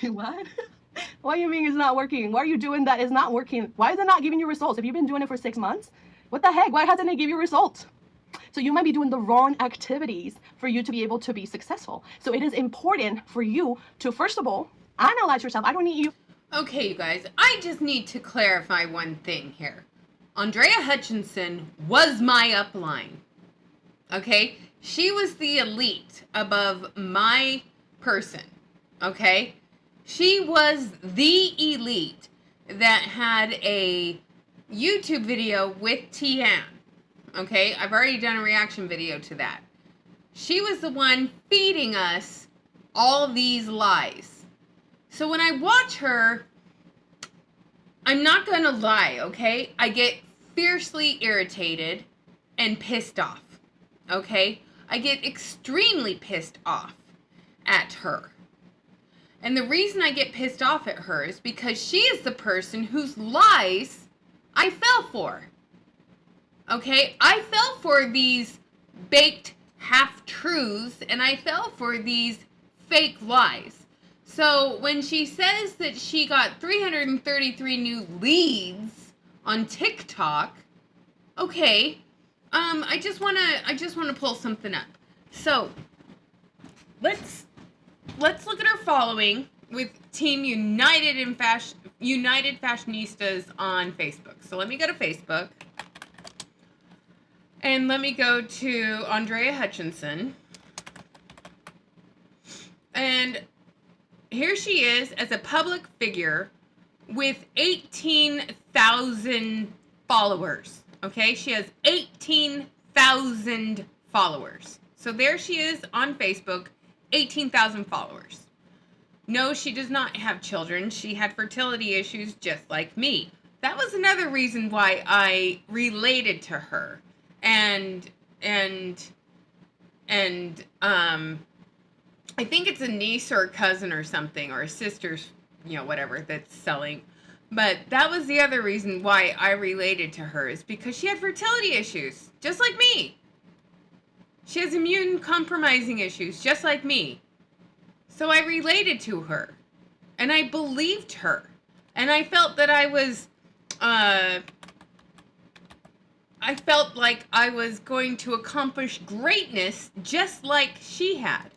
What? What do you mean it's not working? Why are you doing that? It's not working. Why is it not giving you results? Have you been doing it for 6 months? What the heck? Why hasn't it give you results? So you might be doing the wrong activities for you to be able to be successful. So it is important for you to, first of all, analyze yourself. I don't need you. Okay, you guys, I just need to clarify one thing here. Andrea Hutchinson was my upline. Okay? She was the elite above my person. Okay? She was the elite that had a YouTube video with Tian. Okay, I've already done a reaction video to that. She was the one feeding us all these lies. So when I watch her, I'm not going to lie, okay? I get fiercely irritated and pissed off, okay? I get extremely pissed off at her. And the reason I get pissed off at her is because she is the person whose lies I fell for. Okay? I fell for these baked half-truths, and I fell for these fake lies. So when she says that she got 333 new leads on TikTok, okay, I just wanna pull something up. So let's look at her following with Team United Fashionistas on Facebook. So let me go to Facebook. And let me go to Andrea Hutchinson. And here she is as a public figure with 18,000 followers. Okay, she has 18,000 followers. So there she is on Facebook, 18,000 followers. No, she does not have children. She had fertility issues just like me. That was another reason why I related to her. And I think it's a niece or a cousin or something, or a sister's, whatever, that's selling. But that was the other reason why I related to her, is because she had fertility issues, just like me. She has immune compromising issues, just like me. So I related to her, and I believed her, and I felt that I felt like I was going to accomplish greatness just like she had.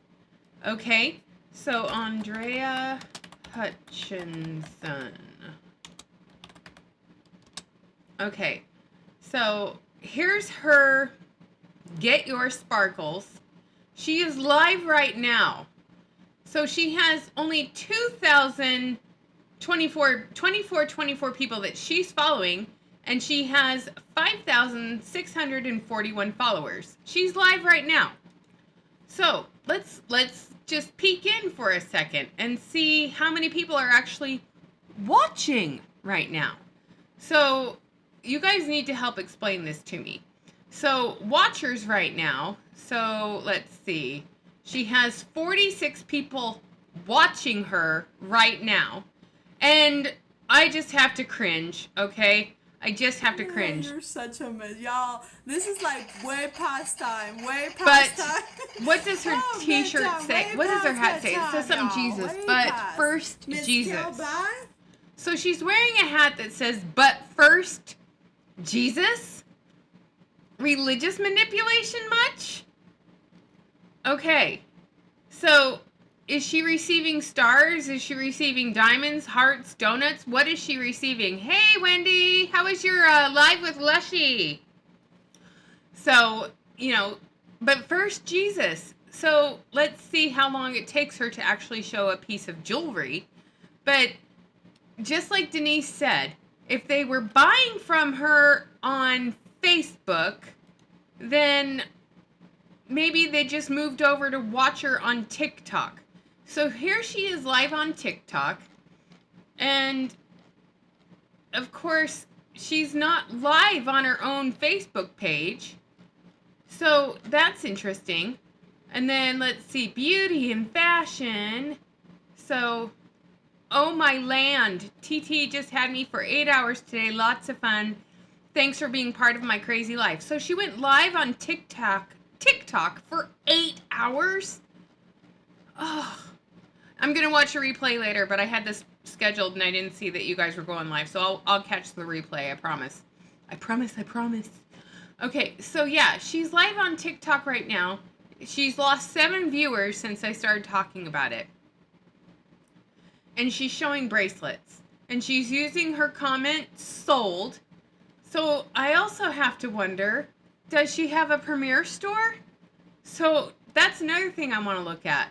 Okay, so Andrea Hutchinson. Okay, so here's her Get Your Sparkles. She is live right now. So she has only 2,024 people that she's following, and she has 5,641 followers. She's live right now. So let's just peek in for a second and see how many people are actually watching right now. So you guys need to help explain this to me. So watchers right now, so let's see. She has 46 people watching her right now. And I just have to cringe, okay? I just have to cringe. You're such a mess. Y'all, this is like way past time. Time. What does her t-shirt say? What does her hat say? It says something Jesus, but first Jesus. So she's wearing a hat that says, but first Jesus? Religious manipulation much? Okay. So is she receiving stars? Is she receiving diamonds, hearts, donuts? What is she receiving? Hey, Wendy, how was your live with Lushy? So, but first Jesus. So let's see how long it takes her to actually show a piece of jewelry. But just like Denise said, if they were buying from her on Facebook, then maybe they just moved over to watch her on TikTok. So here she is live on TikTok, and of course she's not live on her own Facebook page, so that's interesting. And then let's see, beauty and fashion. So, oh my land, TT just had me for 8 hours today, lots of fun. Thanks for being part of my crazy life. So she went live on TikTok for 8 hours? Oh, I'm going to watch a replay later, but I had this scheduled and I didn't see that you guys were going live. So I'll catch the replay, I promise. I promise. Okay, so yeah, she's live on TikTok right now. She's lost 7 viewers since I started talking about it. And she's showing bracelets. And she's using her comment, sold. So I also have to wonder, does she have a Premier store? So that's another thing I want to look at.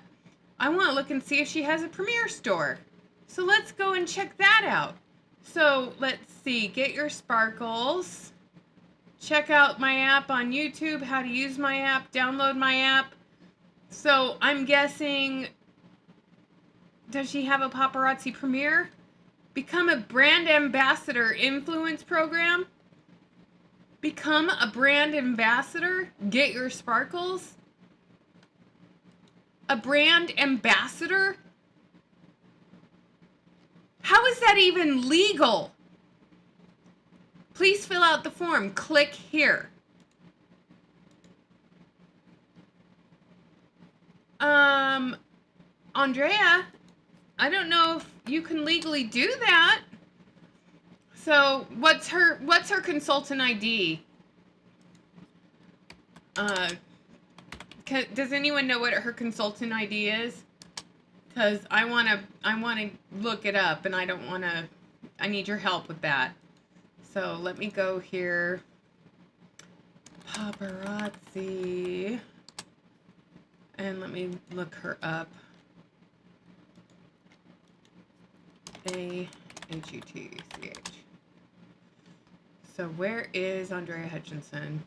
I want to look and see if she has a Premier store. So let's go and check that out. So let's see, Get Your Sparkles. check out my app on YouTube, how to use my app, download my app. So I'm guessing, does she have a paparazzi premiere? Become a brand ambassador influence program? Become a brand ambassador? Get your sparkles? A brand ambassador? How is that even legal? Please fill out the form. Click here. Andrea, I don't know if you can legally do that. So what's her consultant ID? Does anyone know what her consultant ID is? Because I wanna look it up, and I need your help with that. So let me go here. Paparazzi. And let me look her up. A-H-U-T-C-H. So where is Andrea Hutchinson?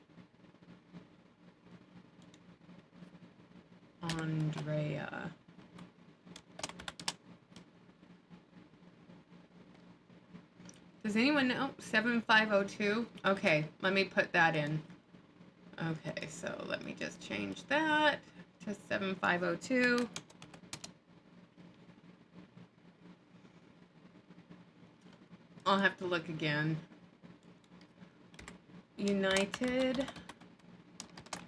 Andrea. Does anyone know? 7502? Okay, let me put that in. Okay, so let me just change that to 7502. I'll have to look again. United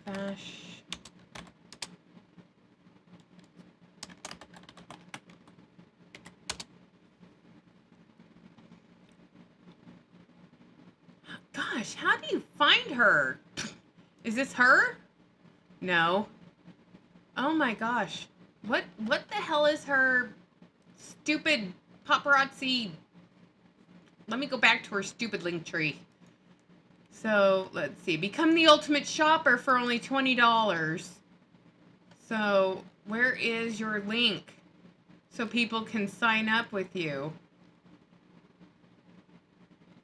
Fashion. Gosh, how do you find her? Is this her? No. Oh my gosh. What the hell is her stupid paparazzi? Let me go back to her stupid link tree. So, let's see. Become the ultimate shopper for only $20. So, where is your link? So people can sign up with you.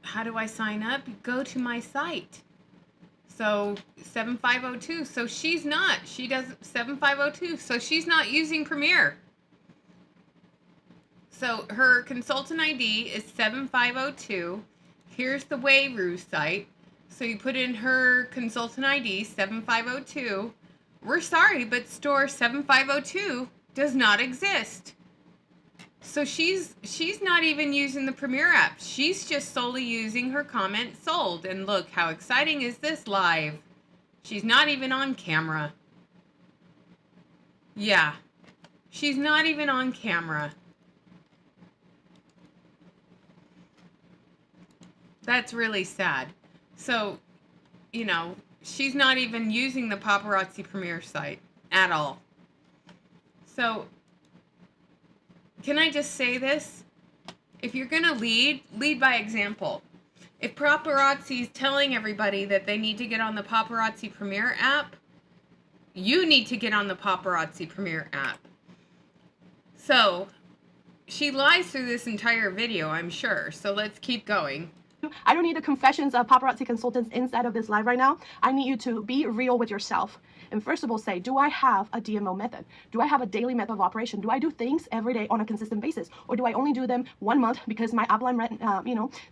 How do I sign up? Go to my site. So 7502. So she does 7502. So she's not using Premiere. So her consultant ID is 7502. Here's the Wayru site. So you put in her consultant ID 7502. We're sorry, but store 7502 does not exist. So she's not even using the Premiere app. She's just solely using her comment sold. And look, how exciting is this live? She's not even on camera. Yeah, she's not even on camera. That's really sad. So, you know, she's not even using the Paparazzi Premiere site at all. So, can I just say this? If you're going to lead by example. If paparazzi is telling everybody that they need to get on the Paparazzi Premiere app, you need to get on the Paparazzi Premiere app. So, she lies through this entire video, I'm sure. So let's keep going. I don't need the confessions of paparazzi consultants inside of this live right now. I need you to be real with yourself. And first of all, say, do I have a DMO method? Do I have a daily method of operation? Do I do things every day on a consistent basis? Or do I only do them 1 month because my upline,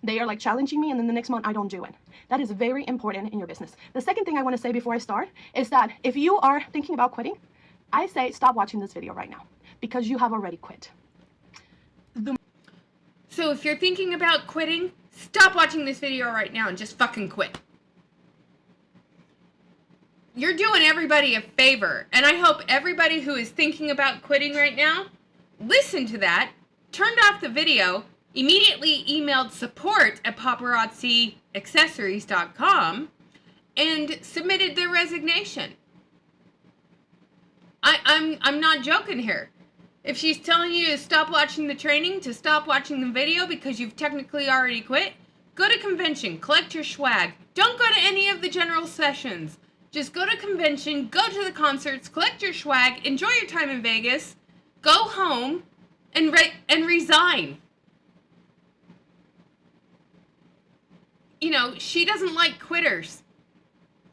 they are like challenging me, and then the next month I don't do it? That is very important in your business. The second thing I want to say before I start is that if you are thinking about quitting, I say stop watching this video right now because you have already quit. So if you're thinking about quitting, stop watching this video right now and just fucking quit. You're doing everybody a favor, and I hope everybody who is thinking about quitting right now listened to that, turned off the video, immediately emailed support@paparazziaccessories.com, and submitted their resignation. I'm not joking here. If she's telling you to stop watching the training, to stop watching the video because you've technically already quit, go to convention, collect your swag. Don't go to any of the general sessions. Just go to convention, go to the concerts, collect your swag, enjoy your time in Vegas, go home, and resign. You know, she doesn't like quitters.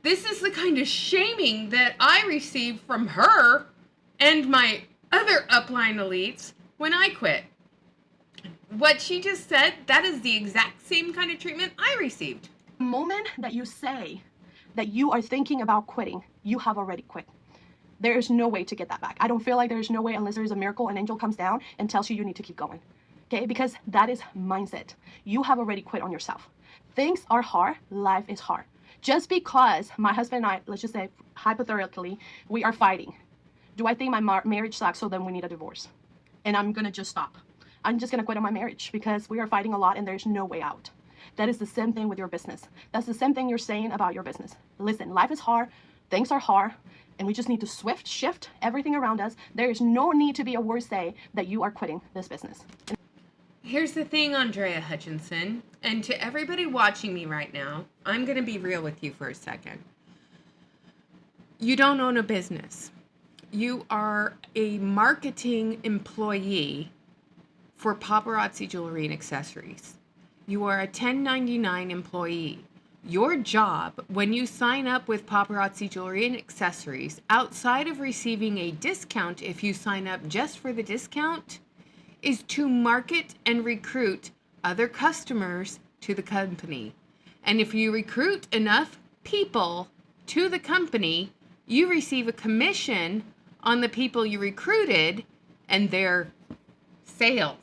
This is the kind of shaming that I received from her and my other upline elites when I quit. What she just said, that is the exact same kind of treatment I received. The moment that you say that you are thinking about quitting, you have already quit. There is no way to get that back. I don't feel like there's no way unless there's a miracle, an angel comes down and tells you you need to keep going. Okay? Because that is mindset. You have already quit on yourself. Things are hard. Life is hard. Just because my husband and I, let's just say hypothetically, we are fighting. Do I think my marriage sucks, so then we need a divorce? And I'm going to just stop. I'm just going to quit on my marriage because we are fighting a lot and there's no way out. That is the same thing with your business. That's the same thing you're saying about your business. Listen, life is hard. Things are hard. And we just need to shift everything around us. There is no need to be a word say that you are quitting this business. Here's the thing, Andrea Hutchinson, and to everybody watching me right now, I'm going to be real with you for a second. You don't own a business. You are a marketing employee for Paparazzi Jewelry and Accessories. You are a 1099 employee. Your job when you sign up with Paparazzi Jewelry and Accessories, outside of receiving a discount if you sign up just for the discount, is to market and recruit other customers to the company. And if you recruit enough people to the company, you receive a commission on the people you recruited and their sales.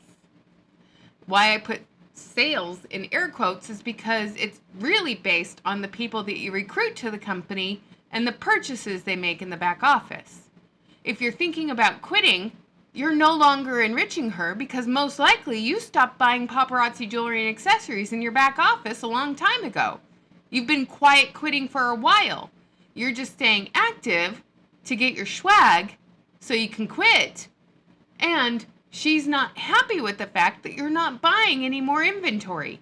Why I put sales in air quotes is because it's really based on the people that you recruit to the company and the purchases they make in the back office. If you're thinking about quitting, you're no longer enriching her because most likely you stopped buying Paparazzi Jewelry and Accessories in your back office a long time ago. You've been quiet quitting for a while. You're just staying active to get your swag so you can quit. And she's not happy with the fact that you're not buying any more inventory.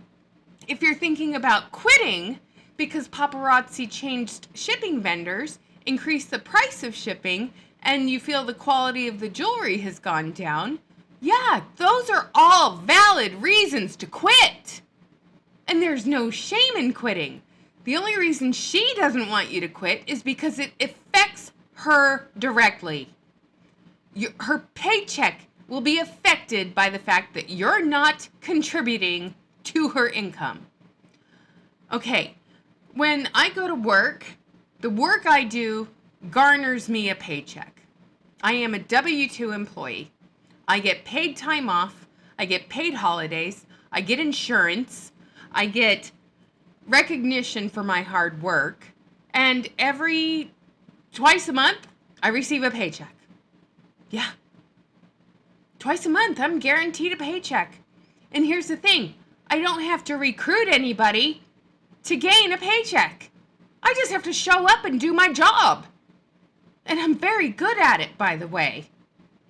If you're thinking about quitting because Paparazzi changed shipping vendors, increased the price of shipping, and you feel the quality of the jewelry has gone down, yeah, those are all valid reasons to quit. And there's no shame in quitting. The only reason she doesn't want you to quit is because it affects her directly. Her paycheck will be affected by the fact that you're not contributing to her income. Okay, when I go to work, the work I do garners me a paycheck. I am a W-2 employee. I get paid time off. I get paid holidays. I get insurance. I get recognition for my hard work. And twice a month, I receive a paycheck. Yeah. Twice a month, I'm guaranteed a paycheck. And here's the thing. I don't have to recruit anybody to gain a paycheck. I just have to show up and do my job. And I'm very good at it, by the way.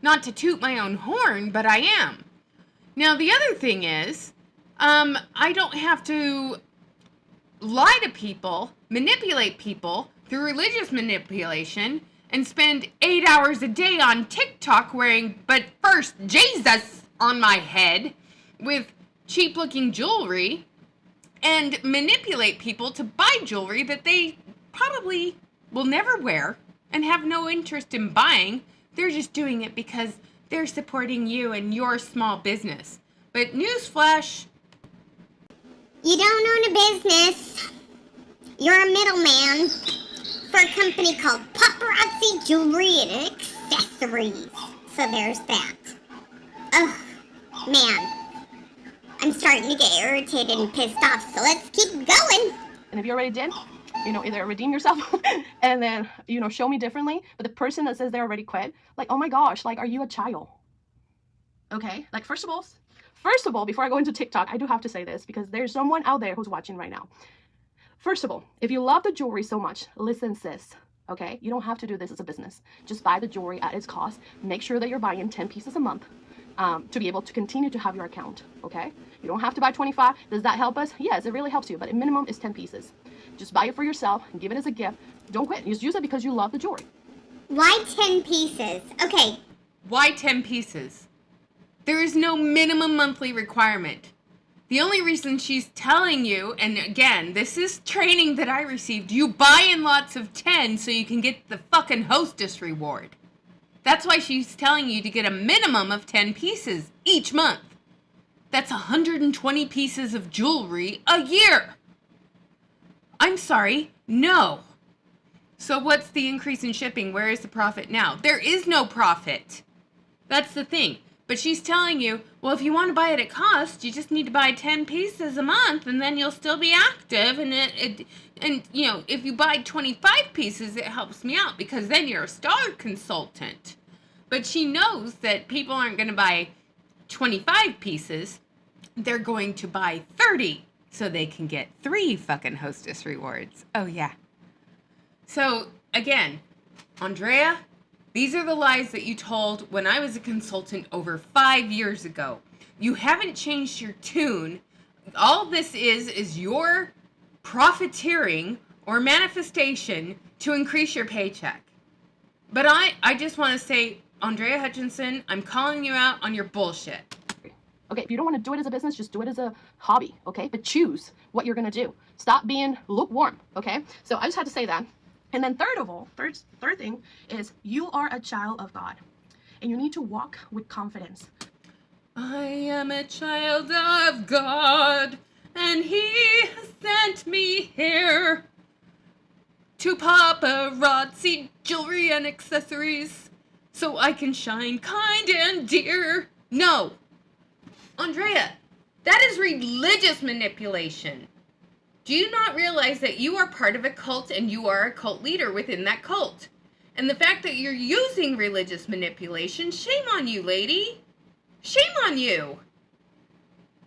Not to toot my own horn, but I am. Now, the other thing is, I don't have to lie to people, manipulate people through religious manipulation, and spend 8 hours a day on TikTok wearing, but first, Jesus on my head with cheap-looking jewelry, and manipulate people to buy jewelry that they probably will never wear and have no interest in buying. They're just doing it because they're supporting you and your small business. But newsflash, You don't own a business. You're a middleman for a company called Paparazzi Jewelry and Accessories. So there's that. Ugh, man. I'm starting to get irritated and pissed off, so let's keep going. And if you already did, either redeem yourself and then, show me differently. But the person that says they already quit, like, oh my gosh, like, are you a child? Okay, like, first of all, before I go into TikTok, I do have to say this because there's someone out there who's watching right now. First of all, if you love the jewelry so much, listen, sis, okay? You don't have to do this as a business. Just buy the jewelry at its cost. Make sure that you're buying 10 pieces a month to be able to continue to have your account, okay? You don't have to buy 25. Does that help us? Yes, it really helps you, but a minimum is 10 pieces. Just buy it for yourself and give it as a gift. Don't quit. Just use it because you love the jewelry. Why 10 pieces? Okay. Why 10 pieces? There is no minimum monthly requirement. The only reason she's telling you, and again, this is training that I received, you buy in lots of 10 so you can get the fucking hostess reward. That's why she's telling you to get a minimum of 10 pieces each month. That's 120 pieces of jewelry a year. I'm sorry, no. So what's the increase in shipping? Where is the profit now? There is no profit. That's the thing. But she's telling you, well, if you want to buy it at cost, you just need to buy 10 pieces a month, and then you'll still be active. And you know, if you buy 25 pieces, it helps me out because then you're a star consultant. But she knows that people aren't going to buy 25 pieces. They're going to buy 30 so they can get 3 fucking hostess rewards. Oh, yeah. So, again, Andrea, these are the lies that you told when I was a consultant over 5 years ago. You haven't changed your tune. All this is your profiteering or manifestation to increase your paycheck. But I just want to say, Andrea Hutchinson, I'm calling you out on your bullshit. Okay, if you don't want to do it as a business, just do it as a hobby, okay? But choose what you're going to do. Stop being lukewarm, okay? So I just had to say that. And then third thing is you are a child of God and you need to walk with confidence. I am a child of God and he has sent me here to paparazzi jewelry and accessories so I can shine kind and dear. No, Andrea, that is religious manipulation. Do you not realize that you are part of a cult and you are a cult leader within that cult? And the fact that you're using religious manipulation, shame on you, lady. Shame on you.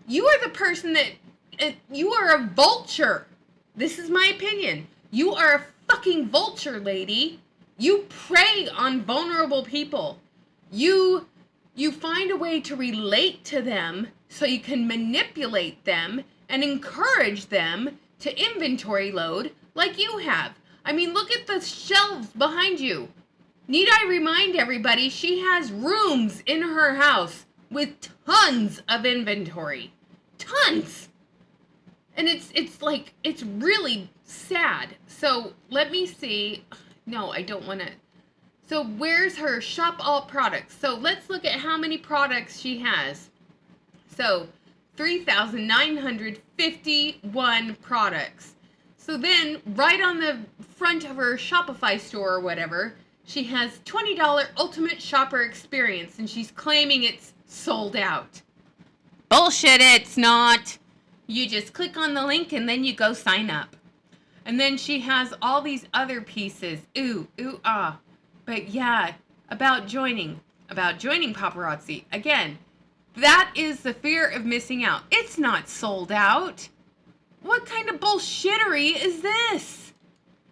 You are the person that, you are a vulture. This is my opinion. You are a fucking vulture, lady. You prey on vulnerable people. You find a way to relate to them so you can manipulate them and encourage them to inventory load like you have. I mean, look at the shelves behind you. Need I remind everybody she has rooms in her house with tons of inventory. Tons! And it's like, it's really sad. So let me see. No, I don't want to. So where's her shop all products? So let's look at how many products she has. So 3,951 products. So then right on the front of her Shopify store or whatever, she has $20 Ultimate Shopper Experience and she's claiming it's sold out. Bullshit, it's not. You just click on the link and then you go sign up. And then she has all these other pieces. Ooh, ah. But yeah, about joining paparazzi. Again, that is the fear of missing out. It's not sold out. What kind of bullshittery is this?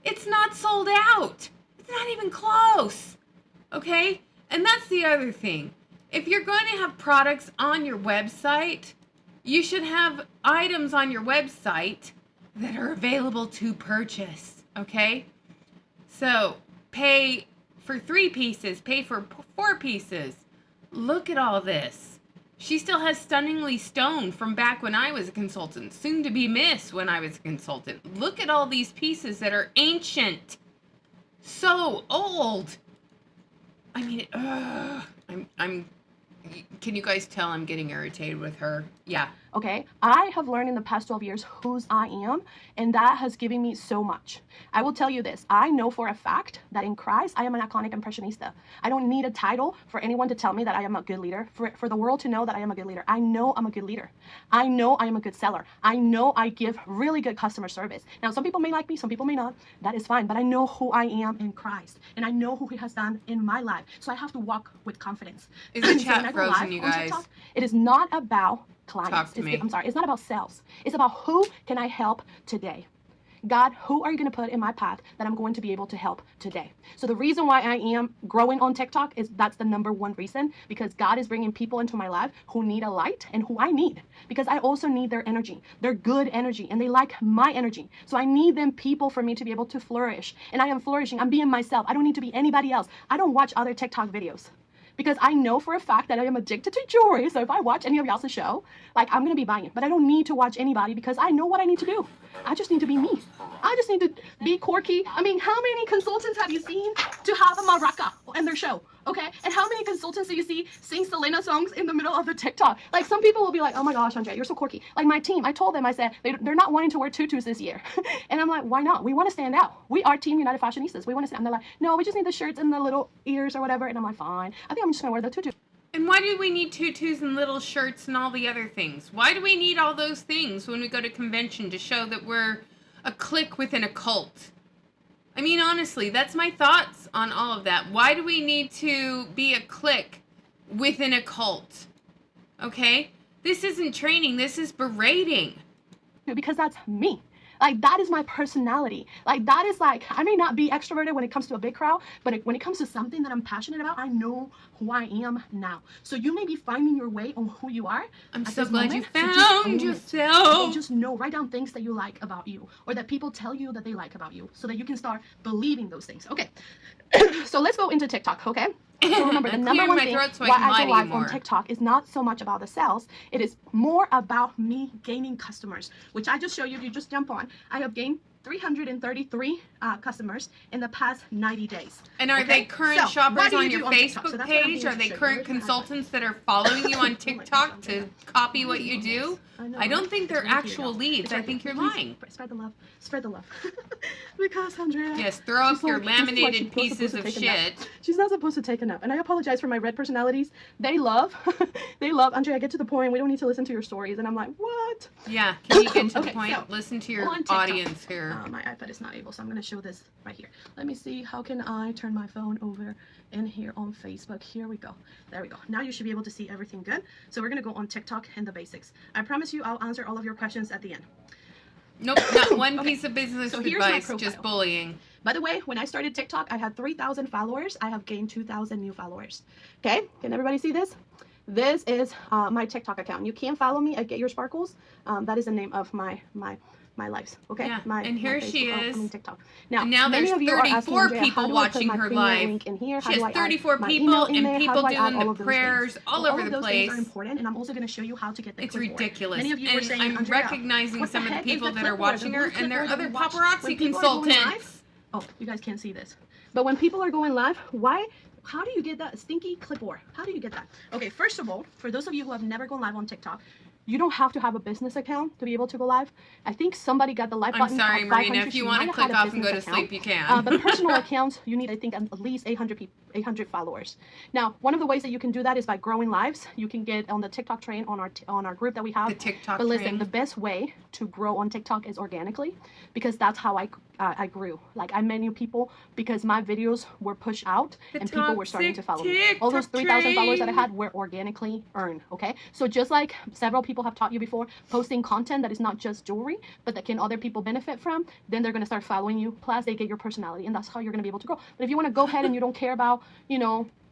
It's not sold out. It's not even close. Okay? And that's the other thing. If you're going to have products on your website, you should have items on your website that are available to purchase. Okay? So, pay for 3 pieces, pay for 4 pieces. Look at all this. She still has Stunningly Stone from back when I was a consultant, soon to be Miss when I was a consultant. Look at all these pieces that are ancient. So old. I mean, can you guys tell I'm getting irritated with her? Yeah. Okay, I have learned in the past 12 years whose I am, and that has given me so much. I will tell you this, I know for a fact that in Christ, I am an iconic impressionista. I don't need a title for anyone to tell me that I am a good leader, for the world to know that I am a good leader. I know I'm a good leader. I know I am a good seller. I know I give really good customer service. Now, some people may like me, some people may not. That is fine, but I know who I am in Christ, and I know who he has done in my life, so I have to walk with confidence. Is the chat frozen, you guys? TikTok, it is not about clients. Talk to me. I'm sorry, it's not about sales. It's about who can I help today? God, who are you going to put in my path that I'm going to be able to help today? So the reason why I am growing on TikTok is that's the #1 reason, because God is bringing people into my life who need a light and who I need, because I also need their energy, their good energy, and they like my energy. So I need them people for me to be able to flourish, and I am flourishing. I'm being myself. I don't need to be anybody else. I don't watch other TikTok videos. because I know for a fact that I am addicted to jewelry. So if I watch any of y'all's show, like, I'm going to be buying it. But I don't need to watch anybody because I know what I need to do. I just need to be me. I just need to be quirky. I mean, how many consultants have you seen to have a maraca in their show? Okay, and how many consultants do you see sing Selena songs in the middle of the TikTok? Like, some people will be like, oh my gosh, Andrea, you're so quirky. Like, my team, I told them, I said, they're not wanting to wear tutus this year. And I'm like, why not? We want to stand out. We are Team United Fashionistas. We want to stand. And they're like, no, we just need the shirts and the little ears or whatever. And I'm like, fine. I think I'm just going to wear the tutu. And why do we need tutus and little shirts and all the other things? Why do we need all those things when we go to convention to show that we're a clique within a cult? I mean, honestly, that's my thoughts on all of that. Why do we need to be a clique within a cult? Okay? This isn't training. This is berating. Because that's me. Like, that is my personality. Like, that is like, I may not be extroverted when it comes to a big crowd, but when it comes to something that I'm passionate about, I know who I am now. So you may be finding your way on who you are. I'm so glad you found yourself. Just know, write down things that you like about you, or that people tell you that they like about you, so that you can start believing those things. Okay. So let's go into TikTok, okay? So remember, the number one thing why I go live on TikTok is not so much about the sales. It is more about me gaining customers, which I just showed you. You just jump on. I have gained 333 customers in the past 90 days. And are they current shoppers on your Facebook page? Are they current consultants that are following you on TikTok to copy what you do? I don't think they're actual leads. I think you're lying. Spread the love. Spread the love. Because, Andrea. Yes, throw up your laminated pieces of shit. She's not supposed to take a nap. And I apologize for my red personalities. They love, Andrea, get to the point. We don't need to listen to your stories. And I'm like, what? Yeah, can you get to the point? Listen to your audience here. My iPad is not able, so I'm going to show this right here. Let me see. How can I turn my phone over in here on Facebook? Here we go. There we go. Now you should be able to see everything good. So we're going to go on TikTok and the basics. I promise you I'll answer all of your questions at the end. Nope, not one piece of business advice, just bullying. By the way, when I started TikTok, I had 3,000 followers. I have gained 2,000 new followers. Okay, can everybody see this? This is my TikTok account. You can follow me at Get Your Sparkles. That is the name of my lives. Okay. Yeah. And here she is. TikTok. Now there's 34 people watching her live. She has 34 people and people doing the prayers all over the place. Are important, and I'm also going to show you how to get the It's clipboard. ridiculous. Many of you were saying, I'm recognizing some of the people that are watching her, and they're other paparazzi consultants. Oh, you guys can't see this. But when people are going live, how do you get that stinky clipboard? How do you get that? Okay, first of all, for those of you who have never gone live on TikTok, you don't have to have a business account to be able to go live. I think somebody got the live button. I'm sorry, Marina. If you want to click off and go to sleep, you can. But personal accounts, you need, I think, at least 800 followers. Now, one of the ways that you can do that is by growing lives. You can get on the TikTok train on our group that we have. The TikTok But listen, train. the best way to grow on TikTok is organically, because that's how I grew. Like, I met new people because my videos were pushed out and people were starting to follow me. All those 3,000 followers that I had were organically earned. Okay, so just like several people have taught you before, posting content that is not just jewelry, but that can other people benefit from, then they're going to start following you. Plus, they get your personality, and that's how you're going to be able to grow. But if you want to go ahead and you don't care about,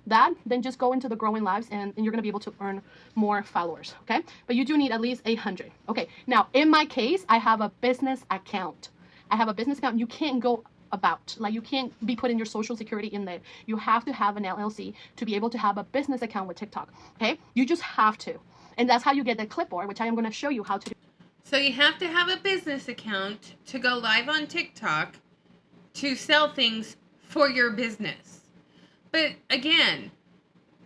that, then just go into the growing lives and you're going to be able to earn more followers. Okay, but you do need at least 800. Okay, now in my case, I have a business account. You can't go about, like, you can't be putting your social security in there. You have to have an LLC to be able to have a business account with TikTok. Okay, you just have to. And that's how you get the clipboard, which I am going to show you how to do. So you have to have a business account to go live on TikTok to sell things for your business. But again,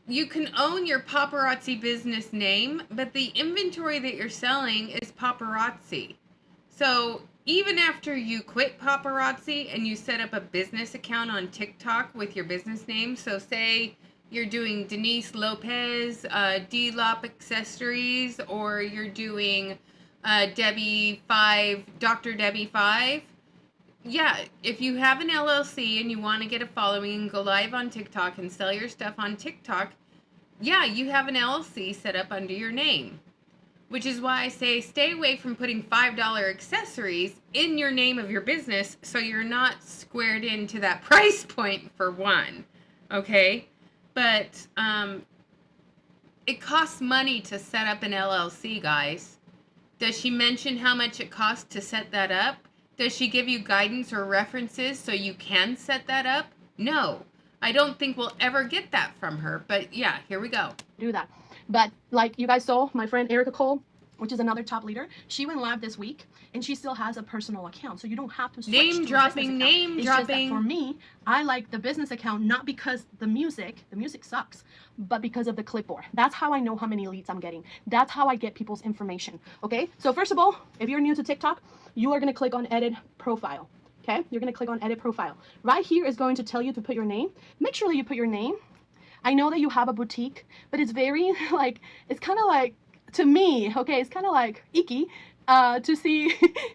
you can own your paparazzi business name, but the inventory that you're selling is paparazzi. So even after you quit paparazzi and you set up a business account on TikTok with your business name, so say you're doing Denise Lopez, D-Lop Accessories, or you're doing Debbie 5, Dr. Debbie 5. Yeah, if you have an LLC and you want to get a following and go live on TikTok and sell your stuff on TikTok, yeah, you have an LLC set up under your name. Which is why I say stay away from putting $5 accessories in your name of your business so you're not squared into that price point for one. Okay? But it costs money to set up an LLC, guys. Does she mention how much it costs to set that up? Does she give you guidance or references so you can set that up? No. I don't think we'll ever get that from her, but yeah, here we go. Do that. But like you guys saw, my friend Erica Cole, which is another top leader, she went live this week and she still has a personal account. So you don't have to switch name to dropping, a business account. name it's dropping. Just that for me, I like the business account not because the music sucks, but because of the clipboard. That's how I know how many leads I'm getting. That's how I get people's information. Okay? So first of all, if you're new to TikTok, you are going to click on edit profile. Okay? You're going to click on edit profile. Right here is going to tell you to put your name. Make sure that you put your name. I know that you have a boutique, but it's very like, it's kind of like, to me, okay, it's kind of like icky to see,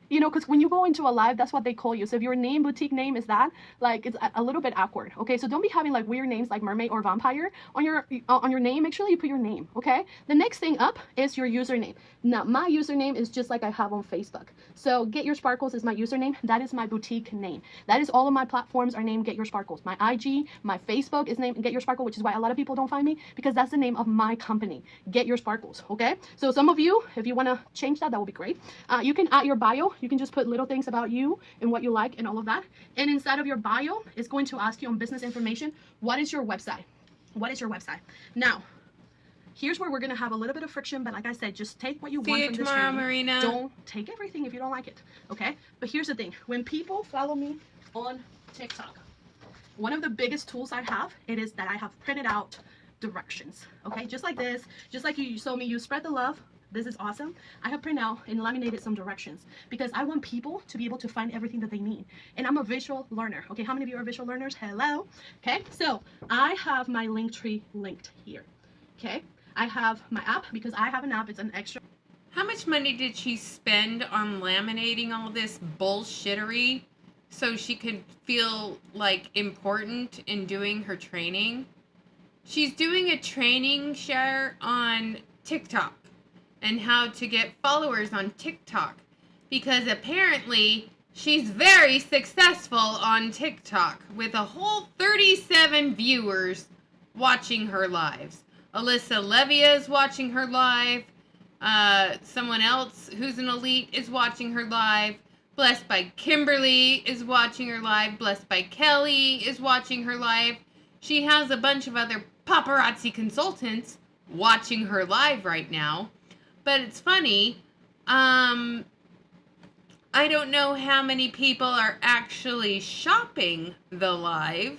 you know, because when you go into a live, that's what they call you. So if your name, boutique name is that, like, it's a little bit awkward, okay? So don't be having like weird names like mermaid or vampire on your name. Make sure that you put your name, okay? The next thing up is your username. Now, my username is just like I have on Facebook. So Get Your Sparkles is my username. That is my boutique name. That is all of my platforms are named Get Your Sparkles. My IG, my Facebook is named Get Your Sparkle, which is why a lot of people don't find me, because that's the name of my company, Get Your Sparkles, okay? So some of you, if you want to change that, that would be great. You can add your bio. You can just put little things about you and what you like and all of that. And inside of your bio, it's going to ask you on business information, what is your website? What is your website? Now, here's where we're going to have a little bit of friction, but like I said, just take what you want from this training. Marina. Don't take everything if you don't like it, okay? But here's the thing. When people follow me on TikTok, one of the biggest tools I have, it is that I have printed out directions, okay? Just like this, just like you saw me use Spread the Love. This is awesome. I have printed out and laminated some directions because I want people to be able to find everything that they need. And I'm a visual learner. Okay, how many of you are visual learners? Hello. Okay, so I have my Linktree linked here. Okay, I have my app because I have an app. It's an extra. How much money did she spend on laminating all this bullshittery so she could feel like important in doing her training? She's doing a training share on TikTok and how to get followers on TikTok, because apparently she's very successful on TikTok with a whole 37 viewers watching her lives. Alyssa Levia is watching her live. Someone else who's an elite is watching her live. Blessed by Kimberly is watching her live. Blessed by Kelly is watching her live. She has a bunch of other paparazzi consultants watching her live right now. But it's funny, I don't know how many people are actually shopping the live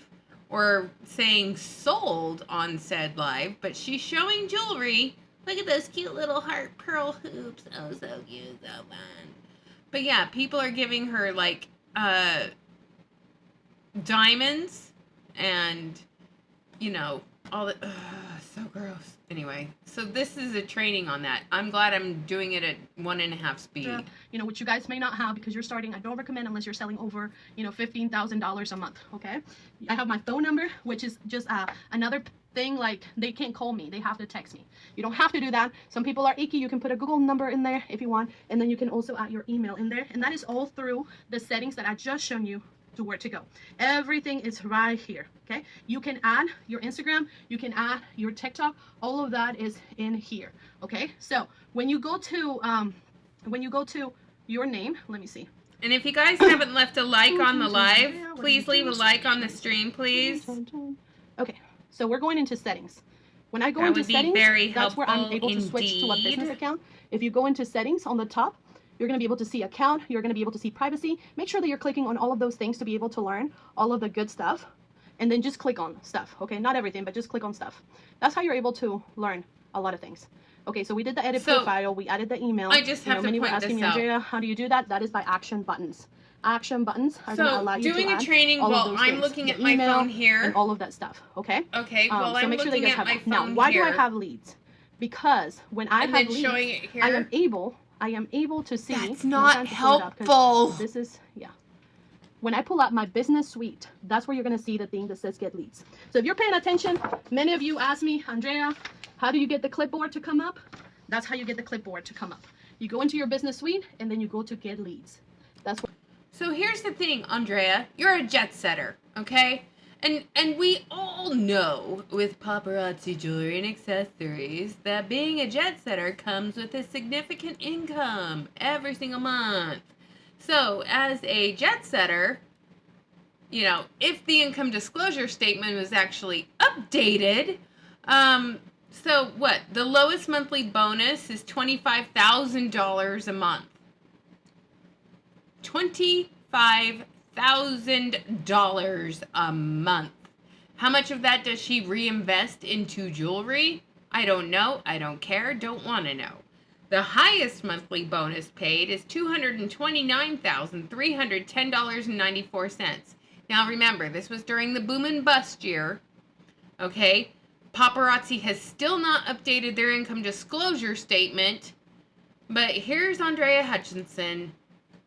or saying sold on said live, but she's showing jewelry. Look at those cute little heart pearl hoops. Oh, so cute, so fun. But yeah, people are giving her like diamonds and, you know, all the, so gross. Anyway, so this is a training on that. I'm glad I'm doing it at 1.5 speed. You know, which you guys may not have because you're starting. I don't recommend unless you're selling over, you know, $15,000 a month. Okay. I have my phone number, which is just another thing. Like, they can't call me. They have to text me. You don't have to do that. Some people are icky. You can put a Google number in there if you want. And then you can also add your email in there. And that is all through the settings that I just shown you to where to go. Everything is right here. Okay, you can add your Instagram, you can add your TikTok, all of that is in here. Okay, so when you go to your name, let me see. And if you guys haven't left a like on the live, please leave a like on the stream, please. Okay, so we're going into settings. When I go into settings, that's where I'm able to switch to a business account. If you go into settings on the top, you're going to be able to see account. You're going to be able to see privacy. Make sure that you're clicking on all of those things to be able to learn all of the good stuff. And then just click on stuff. Okay, not everything, but just click on stuff. That's how you're able to learn a lot of things. Okay, so we did the edit profile. We added the email. I just have to many point were asking this me, out. Andrea, how do you do that? That is by action buttons. Action buttons are going to allow you to doing add a training all of while those I'm things, looking the at my email phone here. and all of that stuff. Okay. Okay. Well, so I'm make sure that you looking guys at have my that. phone Now, why here. do I have leads? Because when I have leads, showing it here. I am able to see. That's not Sometimes pull it up 'cause helpful. This is, yeah. When I pull up my business suite, that's where you're going to see the thing that says get leads. So if you're paying attention, many of you ask me, Andrea, how do you get the clipboard to come up? That's how you get the clipboard to come up. You go into your business suite and then you go to get leads. That's what. So here's the thing, Andrea, you're a jet setter, okay? And we all know with paparazzi jewelry and accessories that being a jet setter comes with a significant income every single month. So as a jet setter, if the income disclosure statement was actually updated. So what? The lowest monthly bonus is $25,000 a month. $25,000 a month. How much of that does she reinvest into jewelry? I don't know. I don't care. Don't want to know. The highest monthly bonus paid is $229,310.94. Now remember, this was during the boom and bust year. Okay? Paparazzi has still not updated their income disclosure statement. But here's Andrea Hutchinson,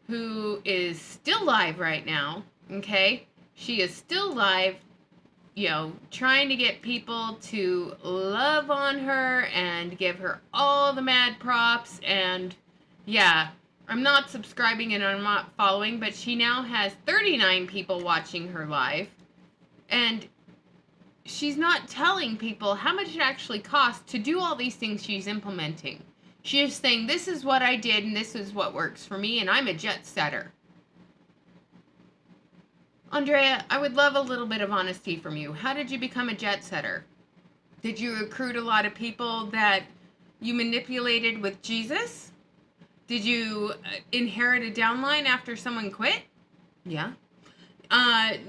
who is still live right now. Okay? She is still live, trying to get people to love on her and give her all the mad props. And yeah, I'm not subscribing and I'm not following, but she now has 39 people watching her live. And she's not telling people how much it actually costs to do all these things she's implementing. She's saying, this is what I did and this is what works for me, and I'm a jet setter. Andrea, I would love a little bit of honesty from you. How did you become a jet setter? Did you recruit a lot of people that you manipulated with Jesus? Did you inherit a downline after someone quit? Yeah.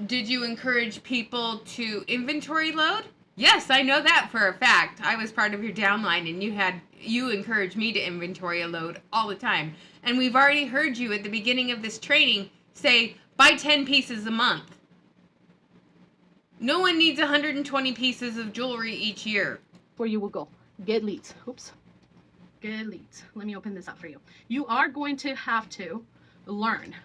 Did you encourage people to inventory load? Yes, I know that for a fact. I was part of your downline and you encouraged me to inventory load all the time. And we've already heard you at the beginning of this training say, buy 10 pieces a month. No one needs 120 pieces of jewelry each year. Where you will go. Get leads. Oops. Get leads. Let me open this up for you. You are going to have to learn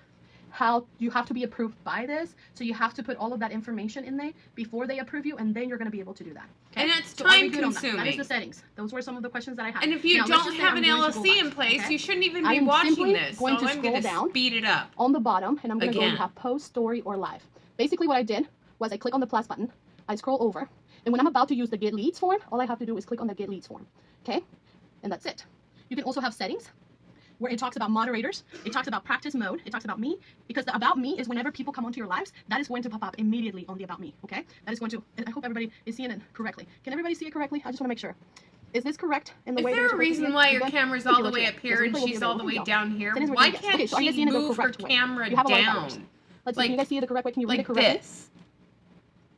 how you have to be approved by this. So you have to put all of that information in there before they approve you, and then you're going to be able to do that. Okay? And it's so time consuming. That is the settings. Those were some of the questions that I had. And if you don't have an LLC in place, you shouldn't even be watching this. So I'm going to speed it up. On the bottom, and I'm going to go and have post, story, or live. Basically what I did was I click on the plus button, I scroll over, and when I'm about to use the get leads form, all I have to do is click on the get leads form. Okay? And that's it. You can also have settings where it talks about moderators, it talks about practice mode, it talks about me, because the about me is whenever people come onto your lives, that is going to pop up immediately on the about me, okay? That is going to, and I hope everybody is seeing it correctly. Can everybody see it correctly? I just want to make sure. Is this correct in the way? Is there a reason why your camera's all the way up here and she's all the way down here? Why can't she move her camera down? Let's see, can you guys see it the correct way? Can you read it correctly? Like this.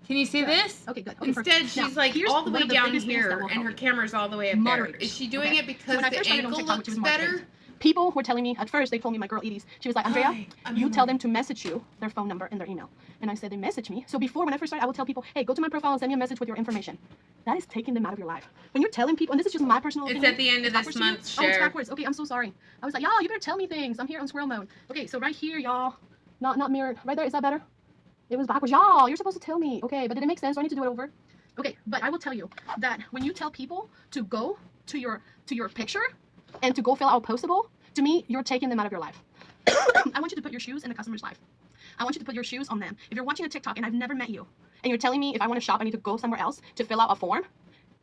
Can you see this? Okay, good. Okay, Instead, she's like all the way down here, and her camera's all the way up there. Is she doing it because the angle looks better? People were telling me, at first they told me, my girl Edie's, she was like, Andrea, you tell them to message you their phone number and their email. And I said, they message me. So before, when I first started, I would tell people, hey, go to my profile and send me a message with your information. That is taking them out of your life. When you're telling people, and this is just my personal opinion. It's at the end of this month, share. Oh, it's backwards. Okay, I'm so sorry. I was like, y'all, you better tell me things. I'm here on squirrel mode. Okay, so right here, y'all, not mirrored. Right there, is that better? It was backwards. Y'all, you're supposed to tell me. Okay, but did it make sense? Do I need to do it over? Okay, but I will tell you that when you tell people to go to your picture and to go fill out postable, to me, you're taking them out of your life. I want you to put your shoes in the customer's life. I want you to put your shoes on them. If you're watching a TikTok and I've never met you, and you're telling me if I want to shop, I need to go somewhere else to fill out a form,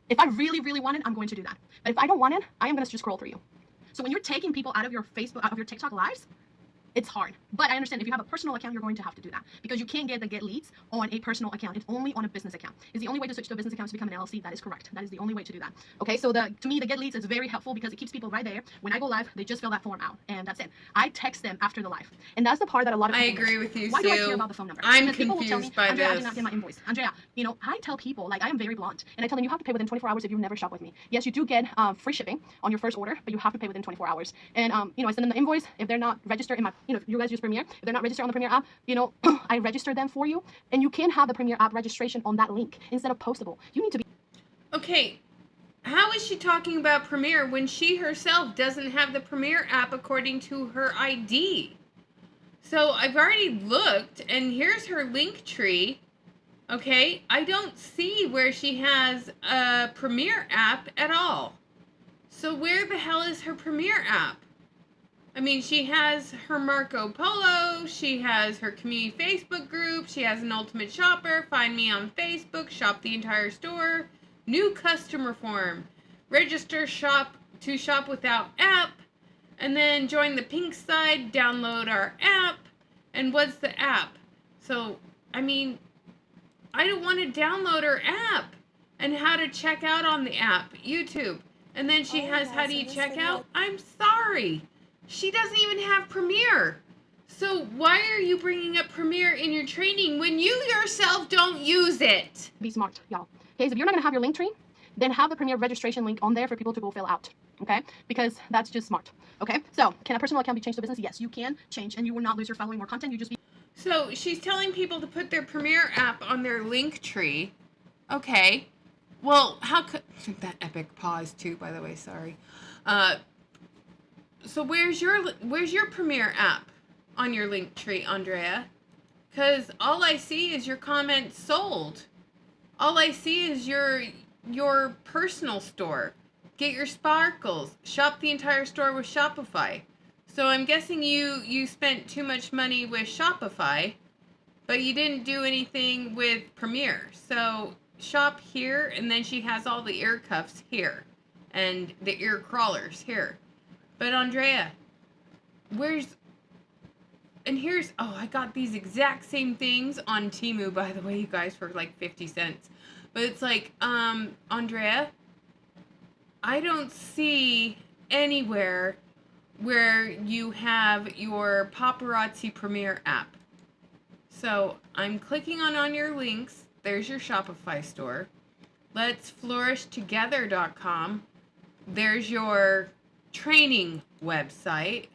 if I really, really want it, I'm going to do that. But if I don't want it, I am going to just scroll through you. So when you're taking people out of your Facebook, out of your TikTok lives, it's hard. But I understand if you have a personal account, you're going to have to do that because you can't get leads on a personal account. It's only on a business account. It's the only way to switch to a business account to become an LLC. That is correct. That is the only way to do that. Okay, so to me, the get leads is very helpful because it keeps people right there. When I go live, they just fill that form out and that's it. I text them after the live. And that's the part that a lot of people agree with you, Why do I care about the phone number? I'm because confused people will tell me, by Andrea, this. I did not get my invoice. Andrea, I tell people, like I am very blunt, and I tell them you have to pay within 24 hours if you never shop with me. Yes, you do get free shipping on your first order, but you have to pay within 24 hours. And I send them the invoice. If they're not registered in my, if you guys use Premiere, if they're not registered on the Premiere app, I register them for you, and you can have the Premiere app registration on that link instead of postable. You need to be. Okay, how is she talking about Premiere when she herself doesn't have the Premiere app according to her ID? So I've already looked, and here's her link tree. Okay, I don't see where she has a Premiere app at all. So where the hell is her Premiere app? I mean, she has her Marco Polo, she has her community Facebook group, she has an Ultimate Shopper, find me on Facebook, shop the entire store, new customer form, register shop to shop without app, and then join the pink side, download our app, and what's the app? So I mean, I don't want to download her app and how to check out on the app, YouTube. And then she has how do you check out? I'm sorry. She doesn't even have Premiere. So why are you bringing up Premiere in your training when you yourself don't use it? Be smart, y'all. Okay, so if you're not gonna have your link tree, then have the Premiere registration link on there for people to go fill out. Okay, because that's just smart. Okay, so can a personal account be changed to business? Yes, you can change, and you will not lose your following or content. You just be. So she's telling people to put their Premiere app on their link tree. Okay, well, how could that epic pause too? By the way, sorry. So where's your Premiere app on your link tree, Andrea? Because all I see is your comment sold. All I see is your personal store. Get your sparkles. Shop the entire store with Shopify. So I'm guessing you spent too much money with Shopify, but you didn't do anything with Premiere. So shop here, and then she has all the ear cuffs here and the ear crawlers here. But Andrea, I got these exact same things on Temu, by the way, you guys, for like 50 cents. But it's like, Andrea, I don't see anywhere where you have your Paparazzi Premiere app. So I'm clicking on your links. There's your Shopify store. Let's flourishtogether.com. There's your training website.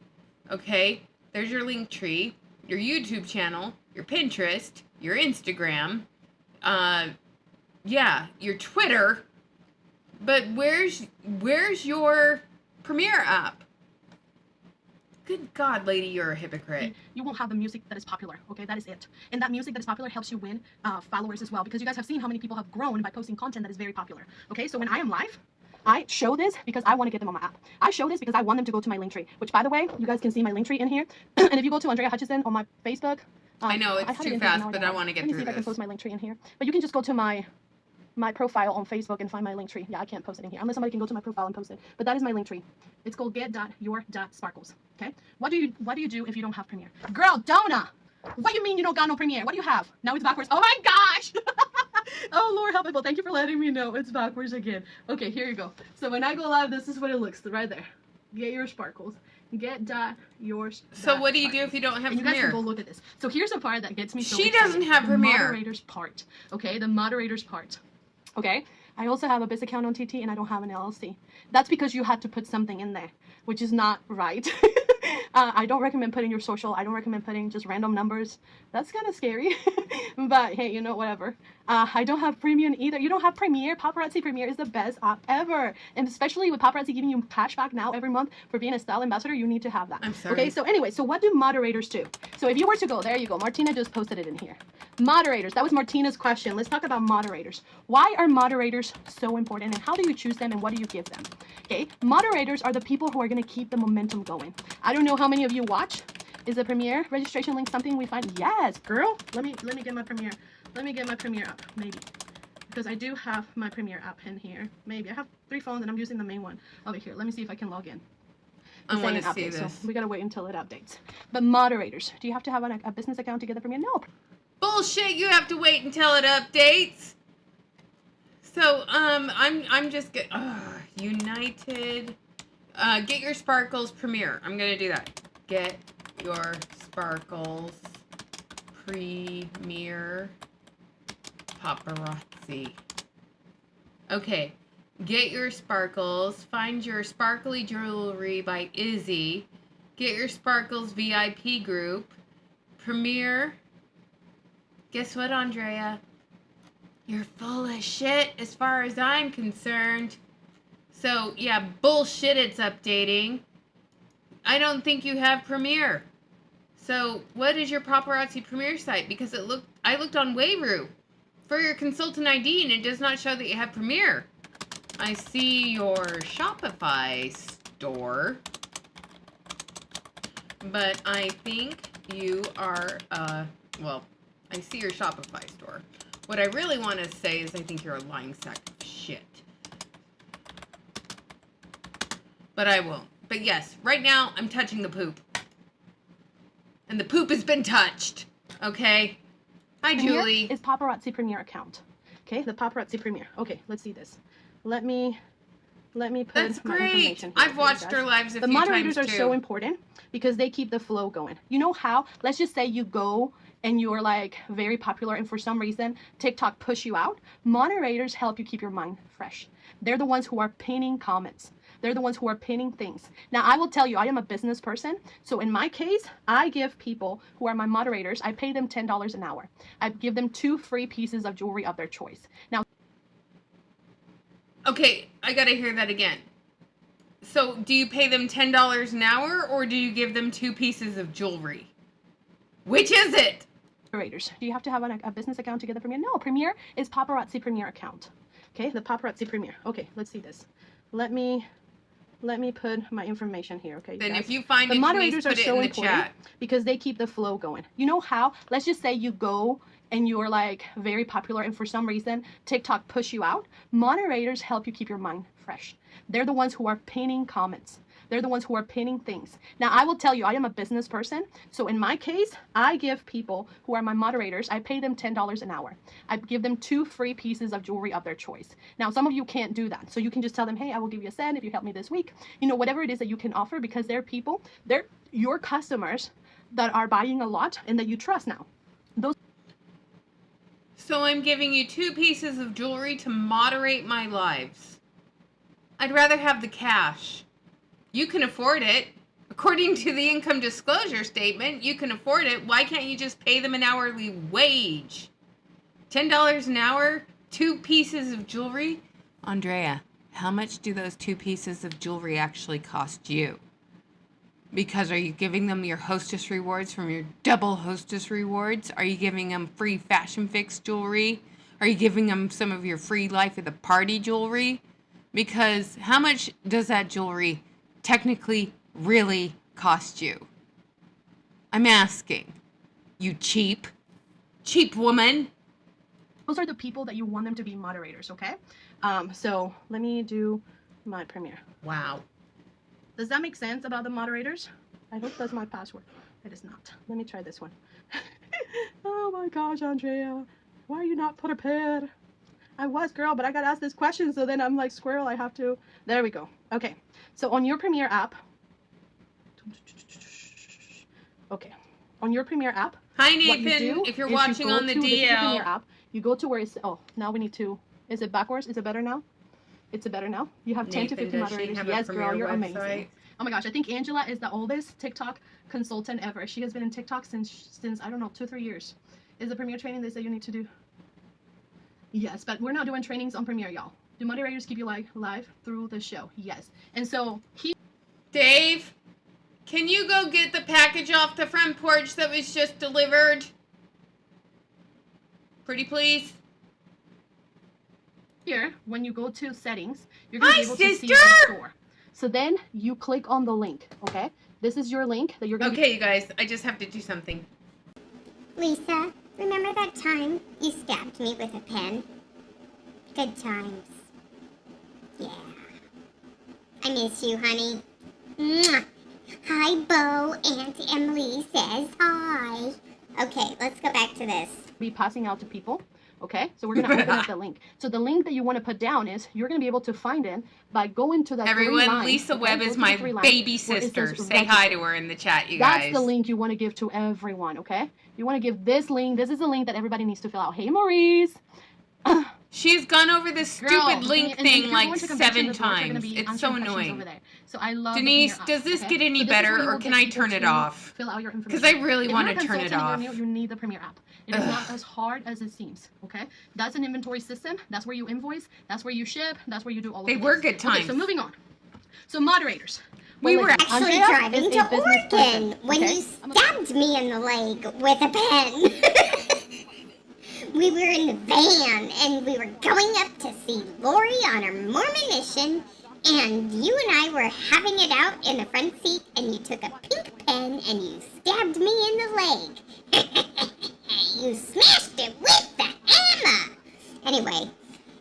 Okay. There's your link tree, your YouTube channel, your Pinterest, your Instagram, your Twitter. But where's your Premiere app? Good God, lady, you're a hypocrite. You won't have the music that is popular, okay? That is it. And that music that is popular helps you win followers as well, because you guys have seen how many people have grown by posting content that is very popular, okay? So when I am live, I show this because I want to get them on my app. I show this because I want them to go to my link tree, which, by the way, you guys can see my link tree in here. And if you go to Andrea Hutchison on my Facebook, I know it's too fast, but I want to get through this. Let me see if I can post my link tree in here. But you can just go to my profile on Facebook and find my link tree. Yeah, I can't post it in here unless somebody can go to my profile and post it. But that is my link tree. It's called get.your.sparkles. Okay? What do you do if you don't have Premiere? Girl, Donna! What do you mean you don't got no Premiere? What do you have? Now it's backwards. Oh my gosh! Oh Lord help me. Well, thank you for letting me know it's backwards again. Okay, here you go. So when I go live, this is what it looks right there. Get your sparkles. Get.your. So what do you do if you don't have and Premiere? You guys can go look at this. So here's the part that gets me so She excited. doesn't have Premiere. The moderator's part. Okay, the moderator's part. Okay, I also have a business account on TT and I don't have an LLC. That's because you had to put something in there, which is not right. I don't recommend putting your social. I don't recommend putting just random numbers. That's kind of scary. But hey, you know, whatever. I don't have Premium either. You don't have Premiere. Paparazzi Premiere is the best app ever. And especially with Paparazzi giving you cashback now every month for being a style ambassador, you need to have that. I'm sorry. Okay, so anyway, so what do moderators do? So if you were to go, there you go. Martina just posted it in here. Moderators, that was Martina's question. Let's talk about moderators. Why are moderators so important and how do you choose them and what do you give them? Okay, moderators are the people who are going to keep the momentum going. I don't know how many of you watch. Is the Premiere registration link something we find? Yes, girl. Let me get my Premiere. Let me get my Premiere app, maybe. Because I do have my Premiere app in here. Maybe. I have 3 phones and I'm using the main one. Over here. Let me see if I can log in. I want to see this. So we got to wait until it updates. But moderators, do you have to have a business account to get the Premiere? No. Bullshit, you have to wait until it updates. So, I'm just get United. Get your sparkles Premiere. I'm gonna do that. Get your sparkles Premiere Paparazzi. Okay. Get your sparkles. Find your sparkly jewelry by Izzy. Get your sparkles VIP group. Premiere. Guess what, Andrea? You're full of shit as far as I'm concerned. So, yeah, bullshit it's updating. I don't think you have Premiere. So, what is your Paparazzi Premiere site? Because I looked on Wayru for your consultant ID and it does not show that you have Premiere. I see your Shopify store. But I think you are, well, I see your Shopify store. What I really want to say is I think you're a lying sack of shit. But I won't. But yes, right now I'm touching the poop. And the poop has been touched. Okay? Hi, Premier Julie. is Paparazzi Premier account. Okay, the Paparazzi Premier. Okay, let's see this. Let me put That's my great. information here. I've watched her lives a The few times moderators are too. so important because they keep the flow going. You know how? Let's just say you go and you're like very popular and for some reason TikTok push you out. Moderators help you keep your mind fresh. They're the ones who are pinning comments. They're the ones who are pinning things. Now, I will tell you, I am a business person. So in my case, I give people who are my moderators, I pay them $10 an hour. I give them 2 free pieces of jewelry of their choice. Now, okay, I gotta hear that again. So, do you pay them $10 an hour, or do you give them 2 pieces of jewelry? Which is it? moderators, do you have to have a business account to get the Premier? No, Premier is Paparazzi Premier account. Okay, the Paparazzi Premier. Okay, let's see this. Let me put my information here. Okay, Then guys. if you find the it, moderators please put are it so in the important chat. because they keep the flow going. You know how? Let's just say you go and you're like very popular and for some reason TikTok push you out. Moderators help you keep your mind fresh. They're the ones who are pinning comments. They're the ones who are pinning things. Now, I will tell you, I am a business person. So in my case, I give people who are my moderators, I pay them $10 an hour. I give them 2 free pieces of jewelry of their choice. Now, some of you can't do that. So you can just tell them, hey, I will give you a cent if you help me this week. You know, whatever it is that you can offer, because they're people, they're your customers that are buying a lot and that you trust now. So I'm giving you 2 pieces of jewelry to moderate my lives. I'd rather have the cash. You can afford it. According to the income disclosure statement, you can afford it. Why can't you just pay them an hourly wage? $10 an hour, 2 pieces of jewelry? Andrea, how much do those 2 pieces of jewelry actually cost you? Because are you giving them your hostess rewards from your double hostess rewards? Are you giving them free Fashion Fix jewelry? Are you giving them some of your free Life at the Party jewelry? Because how much does that jewelry technically really cost you? I'm asking. You cheap woman. Those are the people that you want them to be moderators, okay? So let me do my Premier. Wow. Does that make sense about the moderators? I hope that's my password. It is not. Let me try this one. Oh my gosh, Andrea. Why are you not prepared? I was, girl, but I got asked this question, so then I'm like, squirrel, I have to. There we go. Okay. So on your Premier app. Okay. On your Premier app. Hi, Nathan. If you're watching on the DL. This is your Premier app. You go to where it's, oh, now we need to, is it backwards? Is it better now? It's better now. You have 10 to 15 moderators. Yes, girl, you're amazing. Oh my gosh, I think Angela is the oldest TikTok consultant ever. She has been in TikTok since I don't know, 2-3 years. Is the Premier training they say you need to do? Yes, but we're not doing trainings on Premier, y'all. Do moderators keep you live through the show? Yes. And so Dave, can you go get the package off the front porch that was just delivered? Pretty please. Here, when you go to settings, you're going to be able to see the store. So then you click on the link, okay? This is your link that you're going to... Okay, you guys, I just have to do something. Lisa, remember that time you stabbed me with a pen? Good times. Yeah. I miss you, honey. Mwah. Hi, Bo. Aunt Emily says hi. Okay, let's go back to this. Be passing out to people. Okay, so we're going to open up the link. So the link that you want to put down is, you're going to be able to find it by going to that Everyone, lines, Lisa okay? Webb is my baby sister. Say hi to her in the chat, you guys. That's the link you want to give to everyone, okay? You want to give this link. This is the link that everybody needs to fill out. Hey, Maurice. She's gone over this stupid link thing like 7 times. It's so annoying. So I love Denise, does this get any better, or can I turn it off? Fill out your information. Because I really want to turn it off. You need the Premier app. It is not as hard as it seems, okay? That's an inventory system. That's where you invoice. That's where you ship. That's where you do all of it. They were good times. Okay, so moving on. So moderators. We were actually driving to Oregon when you stabbed me in the leg with a pen. We were in the van and we were going up to see Lori on her Mormon mission, and you and I were having it out in the front seat, and you took a pink pen and you stabbed me in the leg. You smashed it with the hammer. Anyway,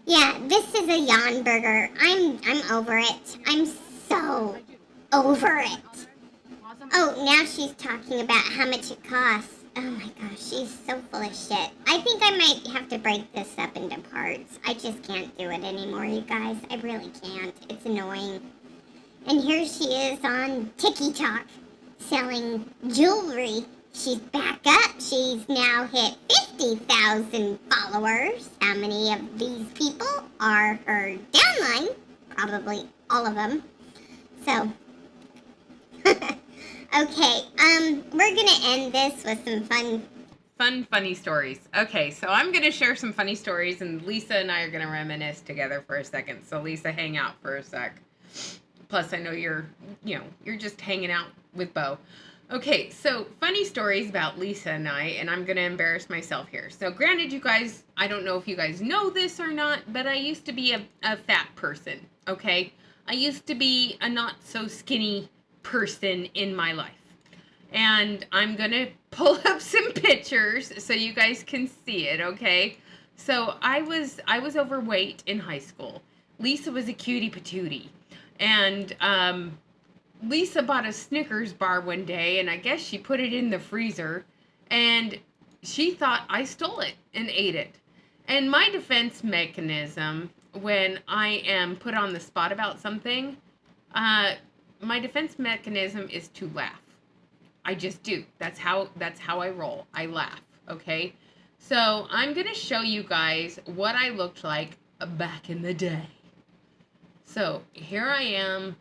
yeah, this is a yawn burger. I'm over it. I'm so over it. Oh, now she's talking about how much it costs. Oh my gosh, she's so full of shit. I think I might have to break this up into parts. I just can't do it anymore, you guys. I really can't. It's annoying. And here she is on TikTok selling jewelry. She's back up. She's now hit 50,000 followers. How many of these people are her downline? Probably all of them. So, okay, we're gonna end this with some funny stories. Okay, so I'm gonna share some funny stories, and Lisa and I are gonna reminisce together for a second. So Lisa, hang out for a sec. Plus, I know you're just hanging out with Bo. Okay, so funny stories about Lisa and I'm gonna embarrass myself here. So granted, you guys, I don't know if you guys know this or not, but I used to be a fat person, okay? I used to be a not so skinny person in my life. And I'm gonna pull up some pictures so you guys can see it, okay? So I was overweight in high school. Lisa was a cutie patootie. And Lisa bought a Snickers bar one day, and I guess she put it in the freezer, and she thought I stole it and ate it. And my defense mechanism when I am put on the spot about something, my defense mechanism is to laugh. I just do. That's how I roll. I laugh, okay? So I'm going to show you guys what I looked like back in the day. So here I am.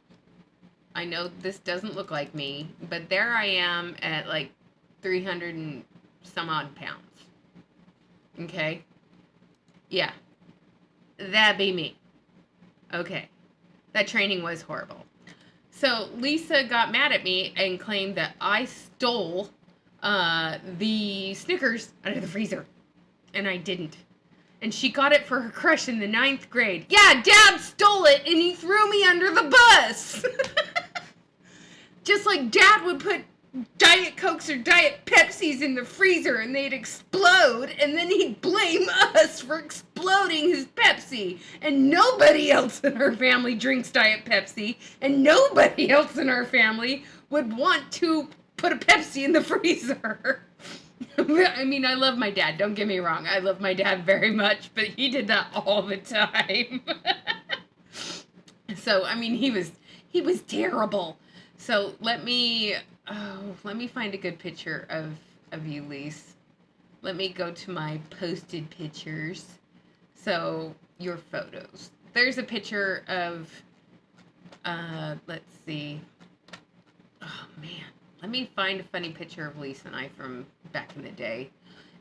I know this doesn't look like me, but there I am at like 300 and some odd pounds. Okay? Yeah. That'd be me. Okay. That training was horrible. So Lisa got mad at me and claimed that I stole the Snickers out of the freezer. And I didn't. And she got it for her crush in the 9th grade. Yeah, Dad stole it and he threw me under the bus. Just like Dad would put Diet Cokes or Diet Pepsis in the freezer and they'd explode, and then he'd blame us for exploding his Pepsi. And nobody else in our family drinks Diet Pepsi, and nobody else in our family would want to put a Pepsi in the freezer. I mean, I love my dad, don't get me wrong. I love my dad very much, but he did that all the time. So, I mean, he was terrible. So let me find a good picture of you, Lise. Let me go to my posted pictures. So your photos. There's a picture of, let's see. Oh man, let me find a funny picture of Lisa and I from back in the day.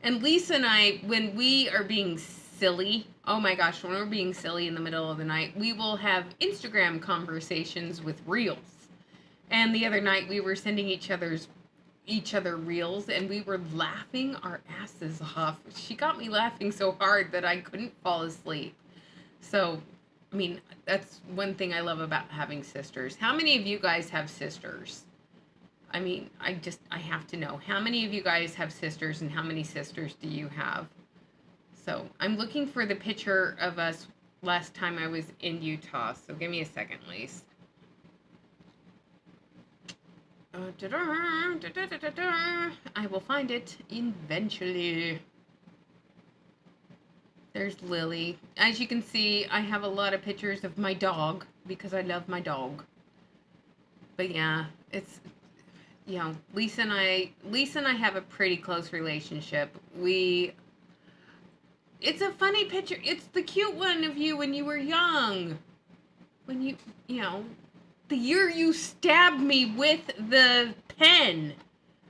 And Lisa and I, when we are being silly, oh my gosh, when we're being silly in the middle of the night, we will have Instagram conversations with reels. And the other night we were sending each other reels, and we were laughing our asses off. She got me laughing so hard that I couldn't fall asleep. So, I mean, that's one thing I love about having sisters. How many of you guys have sisters? I mean, I have to know. How many of you guys have sisters, and how many sisters do you have? So, I'm looking for the picture of us last time I was in Utah. So, give me a second, Lise. I will find it eventually. There's Lily. As you can see, I have a lot of pictures of my dog because I love my dog. But yeah, it's, you know, Lisa and I have a pretty close relationship. It's a funny picture. It's the cute one of you when you were young. When you know, the year you stabbed me with the pen.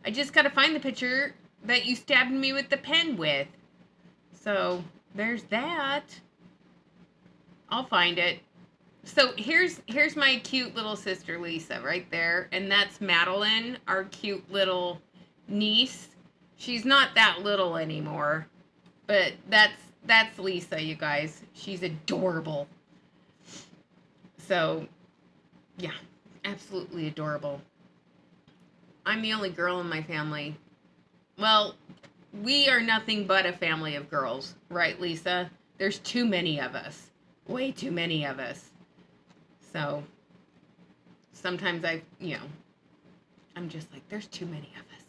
I just gotta find the picture that you stabbed me with the pen with. So, there's that. I'll find it. So, here's my cute little sister, Lisa, right there. And that's Madeline, our cute little niece. She's not that little anymore. But that's Lisa, you guys. She's adorable. So, yeah, absolutely adorable. I'm the only girl in my family. Well, we are nothing but a family of girls, right, Lisa? There's too many of us. Way too many of us. So, sometimes I'm just like, there's too many of us.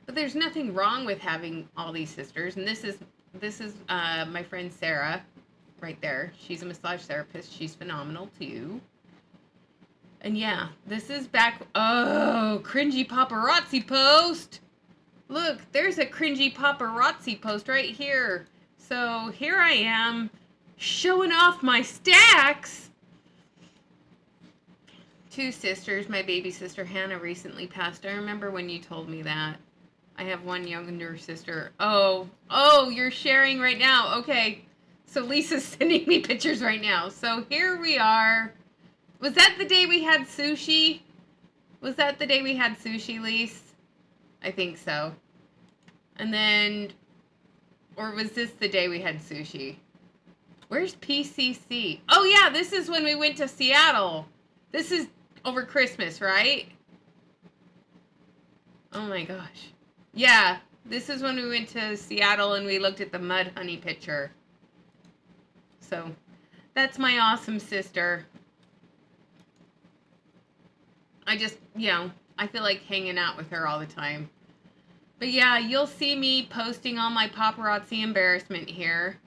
But there's nothing wrong with having all these sisters. And this is my friend Sarah right there. She's a massage therapist. She's phenomenal too. And yeah, this is back. Oh, cringy paparazzi post. Look, there's a cringy paparazzi post right here. So here I am showing off my stacks. Two sisters. My baby sister Hannah recently passed. I remember when you told me that. I have one younger sister. Oh, you're sharing right now. Okay. So Lisa's sending me pictures right now. So here we are. Was that the day we had sushi? Was that the day we had sushi, Lise? I think so. And then, or was this the day we had sushi? Where's PCC? Oh yeah, this is when we went to Seattle. This is over Christmas, right? Oh my gosh. Yeah, this is when we went to Seattle and we looked at the mud honey picture. So, that's my awesome sister. I just, I feel like hanging out with her all the time. But yeah, you'll see me posting all my paparazzi embarrassment here.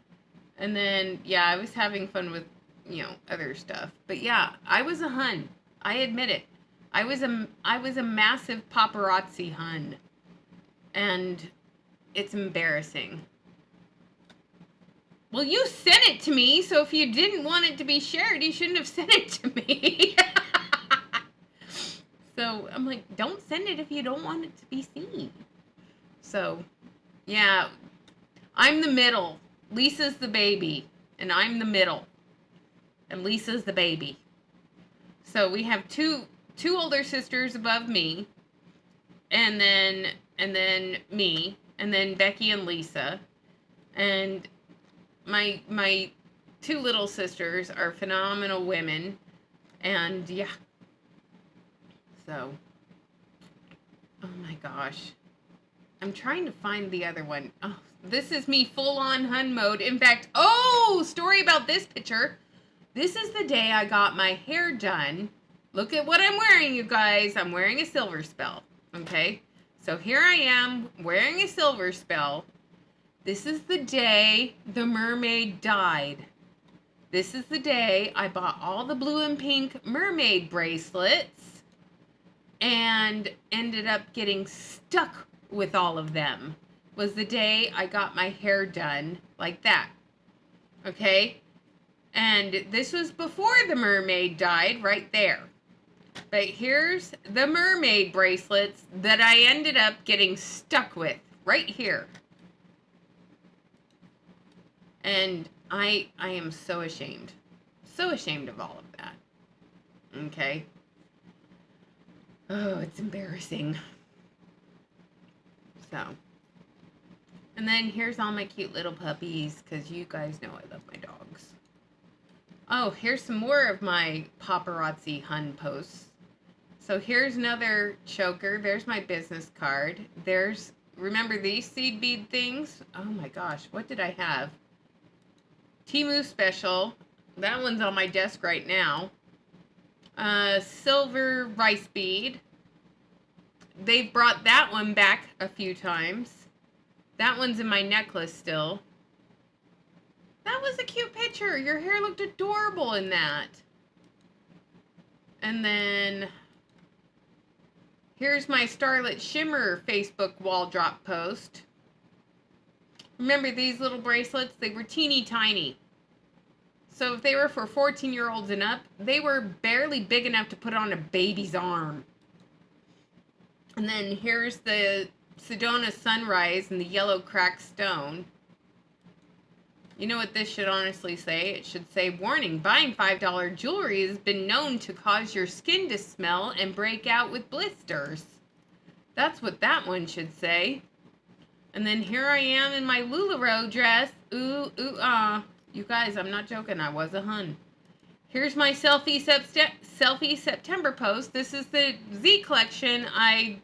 And then, yeah, I was having fun with, other stuff. But yeah, I was a hun. I admit it. I was a massive paparazzi hun. And it's embarrassing. Well, you sent it to me, so if you didn't want it to be shared, you shouldn't have sent it to me. So I'm like, don't send it if you don't want it to be seen. So, yeah, I'm the middle. Lisa's the baby, and I'm the middle. And Lisa's the baby. So we have two older sisters above me, and then me, and then Becky and Lisa. And my two little sisters are phenomenal women. And yeah. So, oh my gosh. I'm trying to find the other one. Oh, this is me full on hun mode. In fact, story about this picture. This is the day I got my hair done. Look at what I'm wearing, you guys. I'm wearing a silver spell. Okay. So here I am wearing a silver spell. This is the day the mermaid died. This is the day I bought all the blue and pink mermaid bracelets and ended up getting stuck with all of them. Was the day I got my hair done like that. Okay? And this was before the mermaid died right there. But here's the mermaid bracelets that I ended up getting stuck with right here. And I am so ashamed. So ashamed of all of that. Okay? Oh, it's embarrassing. So. And then here's all my cute little puppies, because you guys know I love my dogs. Oh, here's some more of my paparazzi hun posts. So here's another choker. There's my business card. There's, remember these seed bead things? Oh my gosh, what did I have? Temu special. That one's on my desk right now. Silver rice bead. They've brought that one back a few times. That one's in my necklace still. That was a cute picture. Your hair looked adorable in that. And then here's my Starlit Shimmer Facebook wall drop post. Remember these little bracelets? They were teeny tiny. So if they were for 14-year-olds and up, they were barely big enough to put on a baby's arm. And then here's the Sedona Sunrise and the yellow cracked stone. You know what this should honestly say? It should say, warning, buying $5 jewelry has been known to cause your skin to smell and break out with blisters. That's what that one should say. And then here I am in my LuLaRoe dress. Ooh, ooh, ah. You guys, I'm not joking. I was a hun. Here's my selfie September post. This is the Z collection I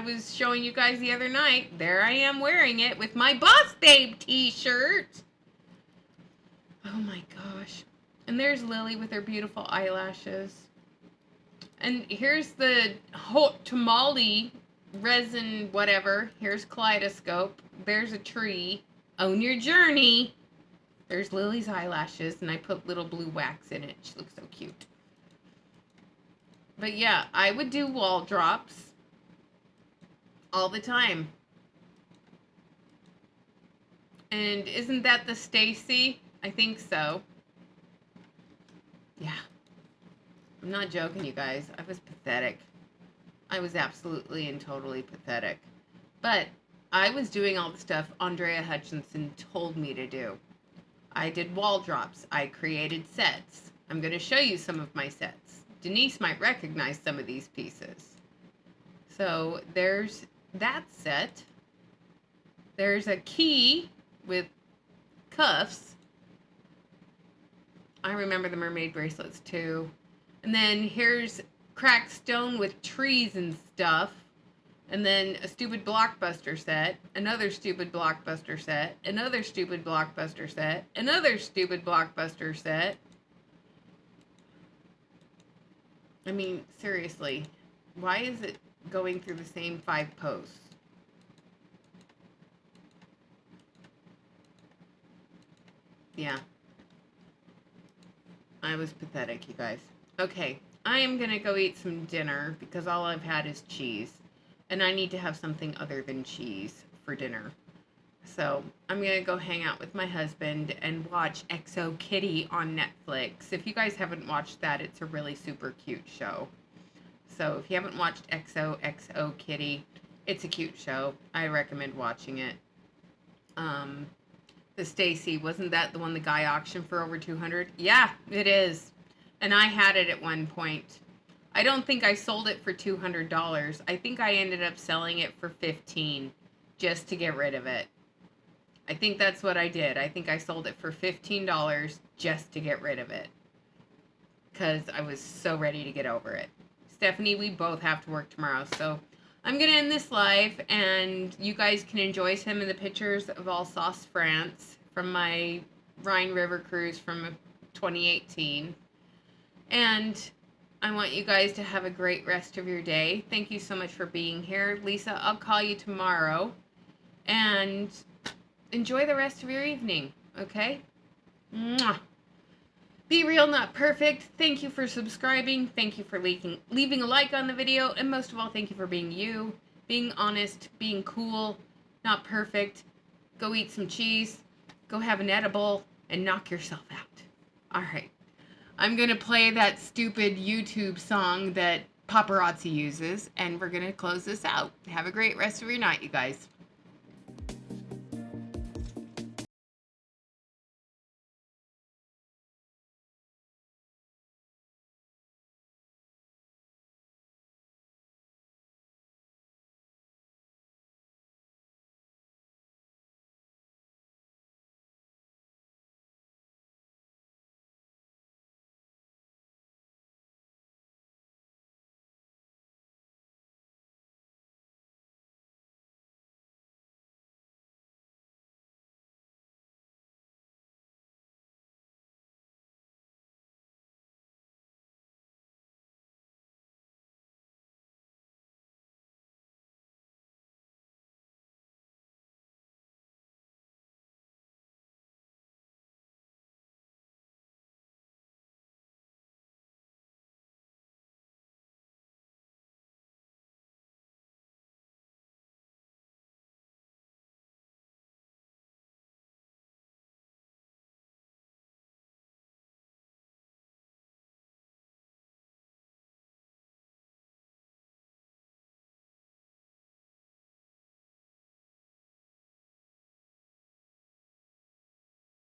was showing you guys the other night. There I am wearing it with my Boss Babe t-shirt. Oh my gosh. And there's Lily with her beautiful eyelashes. And here's the hot tamale resin, whatever. Here's kaleidoscope. There's a tree. Own your journey. There's Lily's eyelashes, and I put little blue wax in it. She looks so cute. But yeah, I would do wall drops all the time. And isn't that the Stacy? I think so. Yeah. I'm not joking, you guys. I was pathetic. I was absolutely and totally pathetic. But I was doing all the stuff Andrea Hutchinson told me to do. I did wall drops. I created sets. I'm going to show you some of my sets. Denise might recognize some of these pieces. So there's that set. There's a key with cuffs. I remember the mermaid bracelets too. And then here's cracked stone with trees and stuff. And then a stupid blockbuster set, another stupid blockbuster set, another stupid blockbuster set, another stupid blockbuster set. I mean, seriously, why is it going through the same 5 posts? Yeah. I was pathetic, you guys. Okay, I am gonna go eat some dinner because all I've had is cheese. And I need to have something other than cheese for dinner. So I'm going to go hang out with my husband and watch XO Kitty on Netflix. If you guys haven't watched that, it's a really super cute show. So if you haven't watched XO Kitty, it's a cute show. I recommend watching it. The Stacy, wasn't that the one the guy auctioned for over 200? Yeah, it is. And I had it at one point. I don't think I sold it for $200. I think I ended up selling it for $15 just to get rid of it. I think that's what I did. I think I sold it for $15 just to get rid of it. Because I was so ready to get over it. Stephanie, we both have to work tomorrow. So I'm going to end this live. And you guys can enjoy some of the pictures of Alsace, France. From my Rhine River cruise from 2018. And I want you guys to have a great rest of your day. Thank you so much for being here. Lisa, I'll call you tomorrow. And enjoy the rest of your evening, okay? Mwah. Be real, not perfect. Thank you for subscribing. Thank you for leaving a like on the video. And most of all, thank you for being you. Being honest, being cool, not perfect. Go eat some cheese. Go have an edible and knock yourself out. All right. I'm going to play that stupid YouTube song that paparazzi uses, and we're going to close this out. Have a great rest of your night, you guys.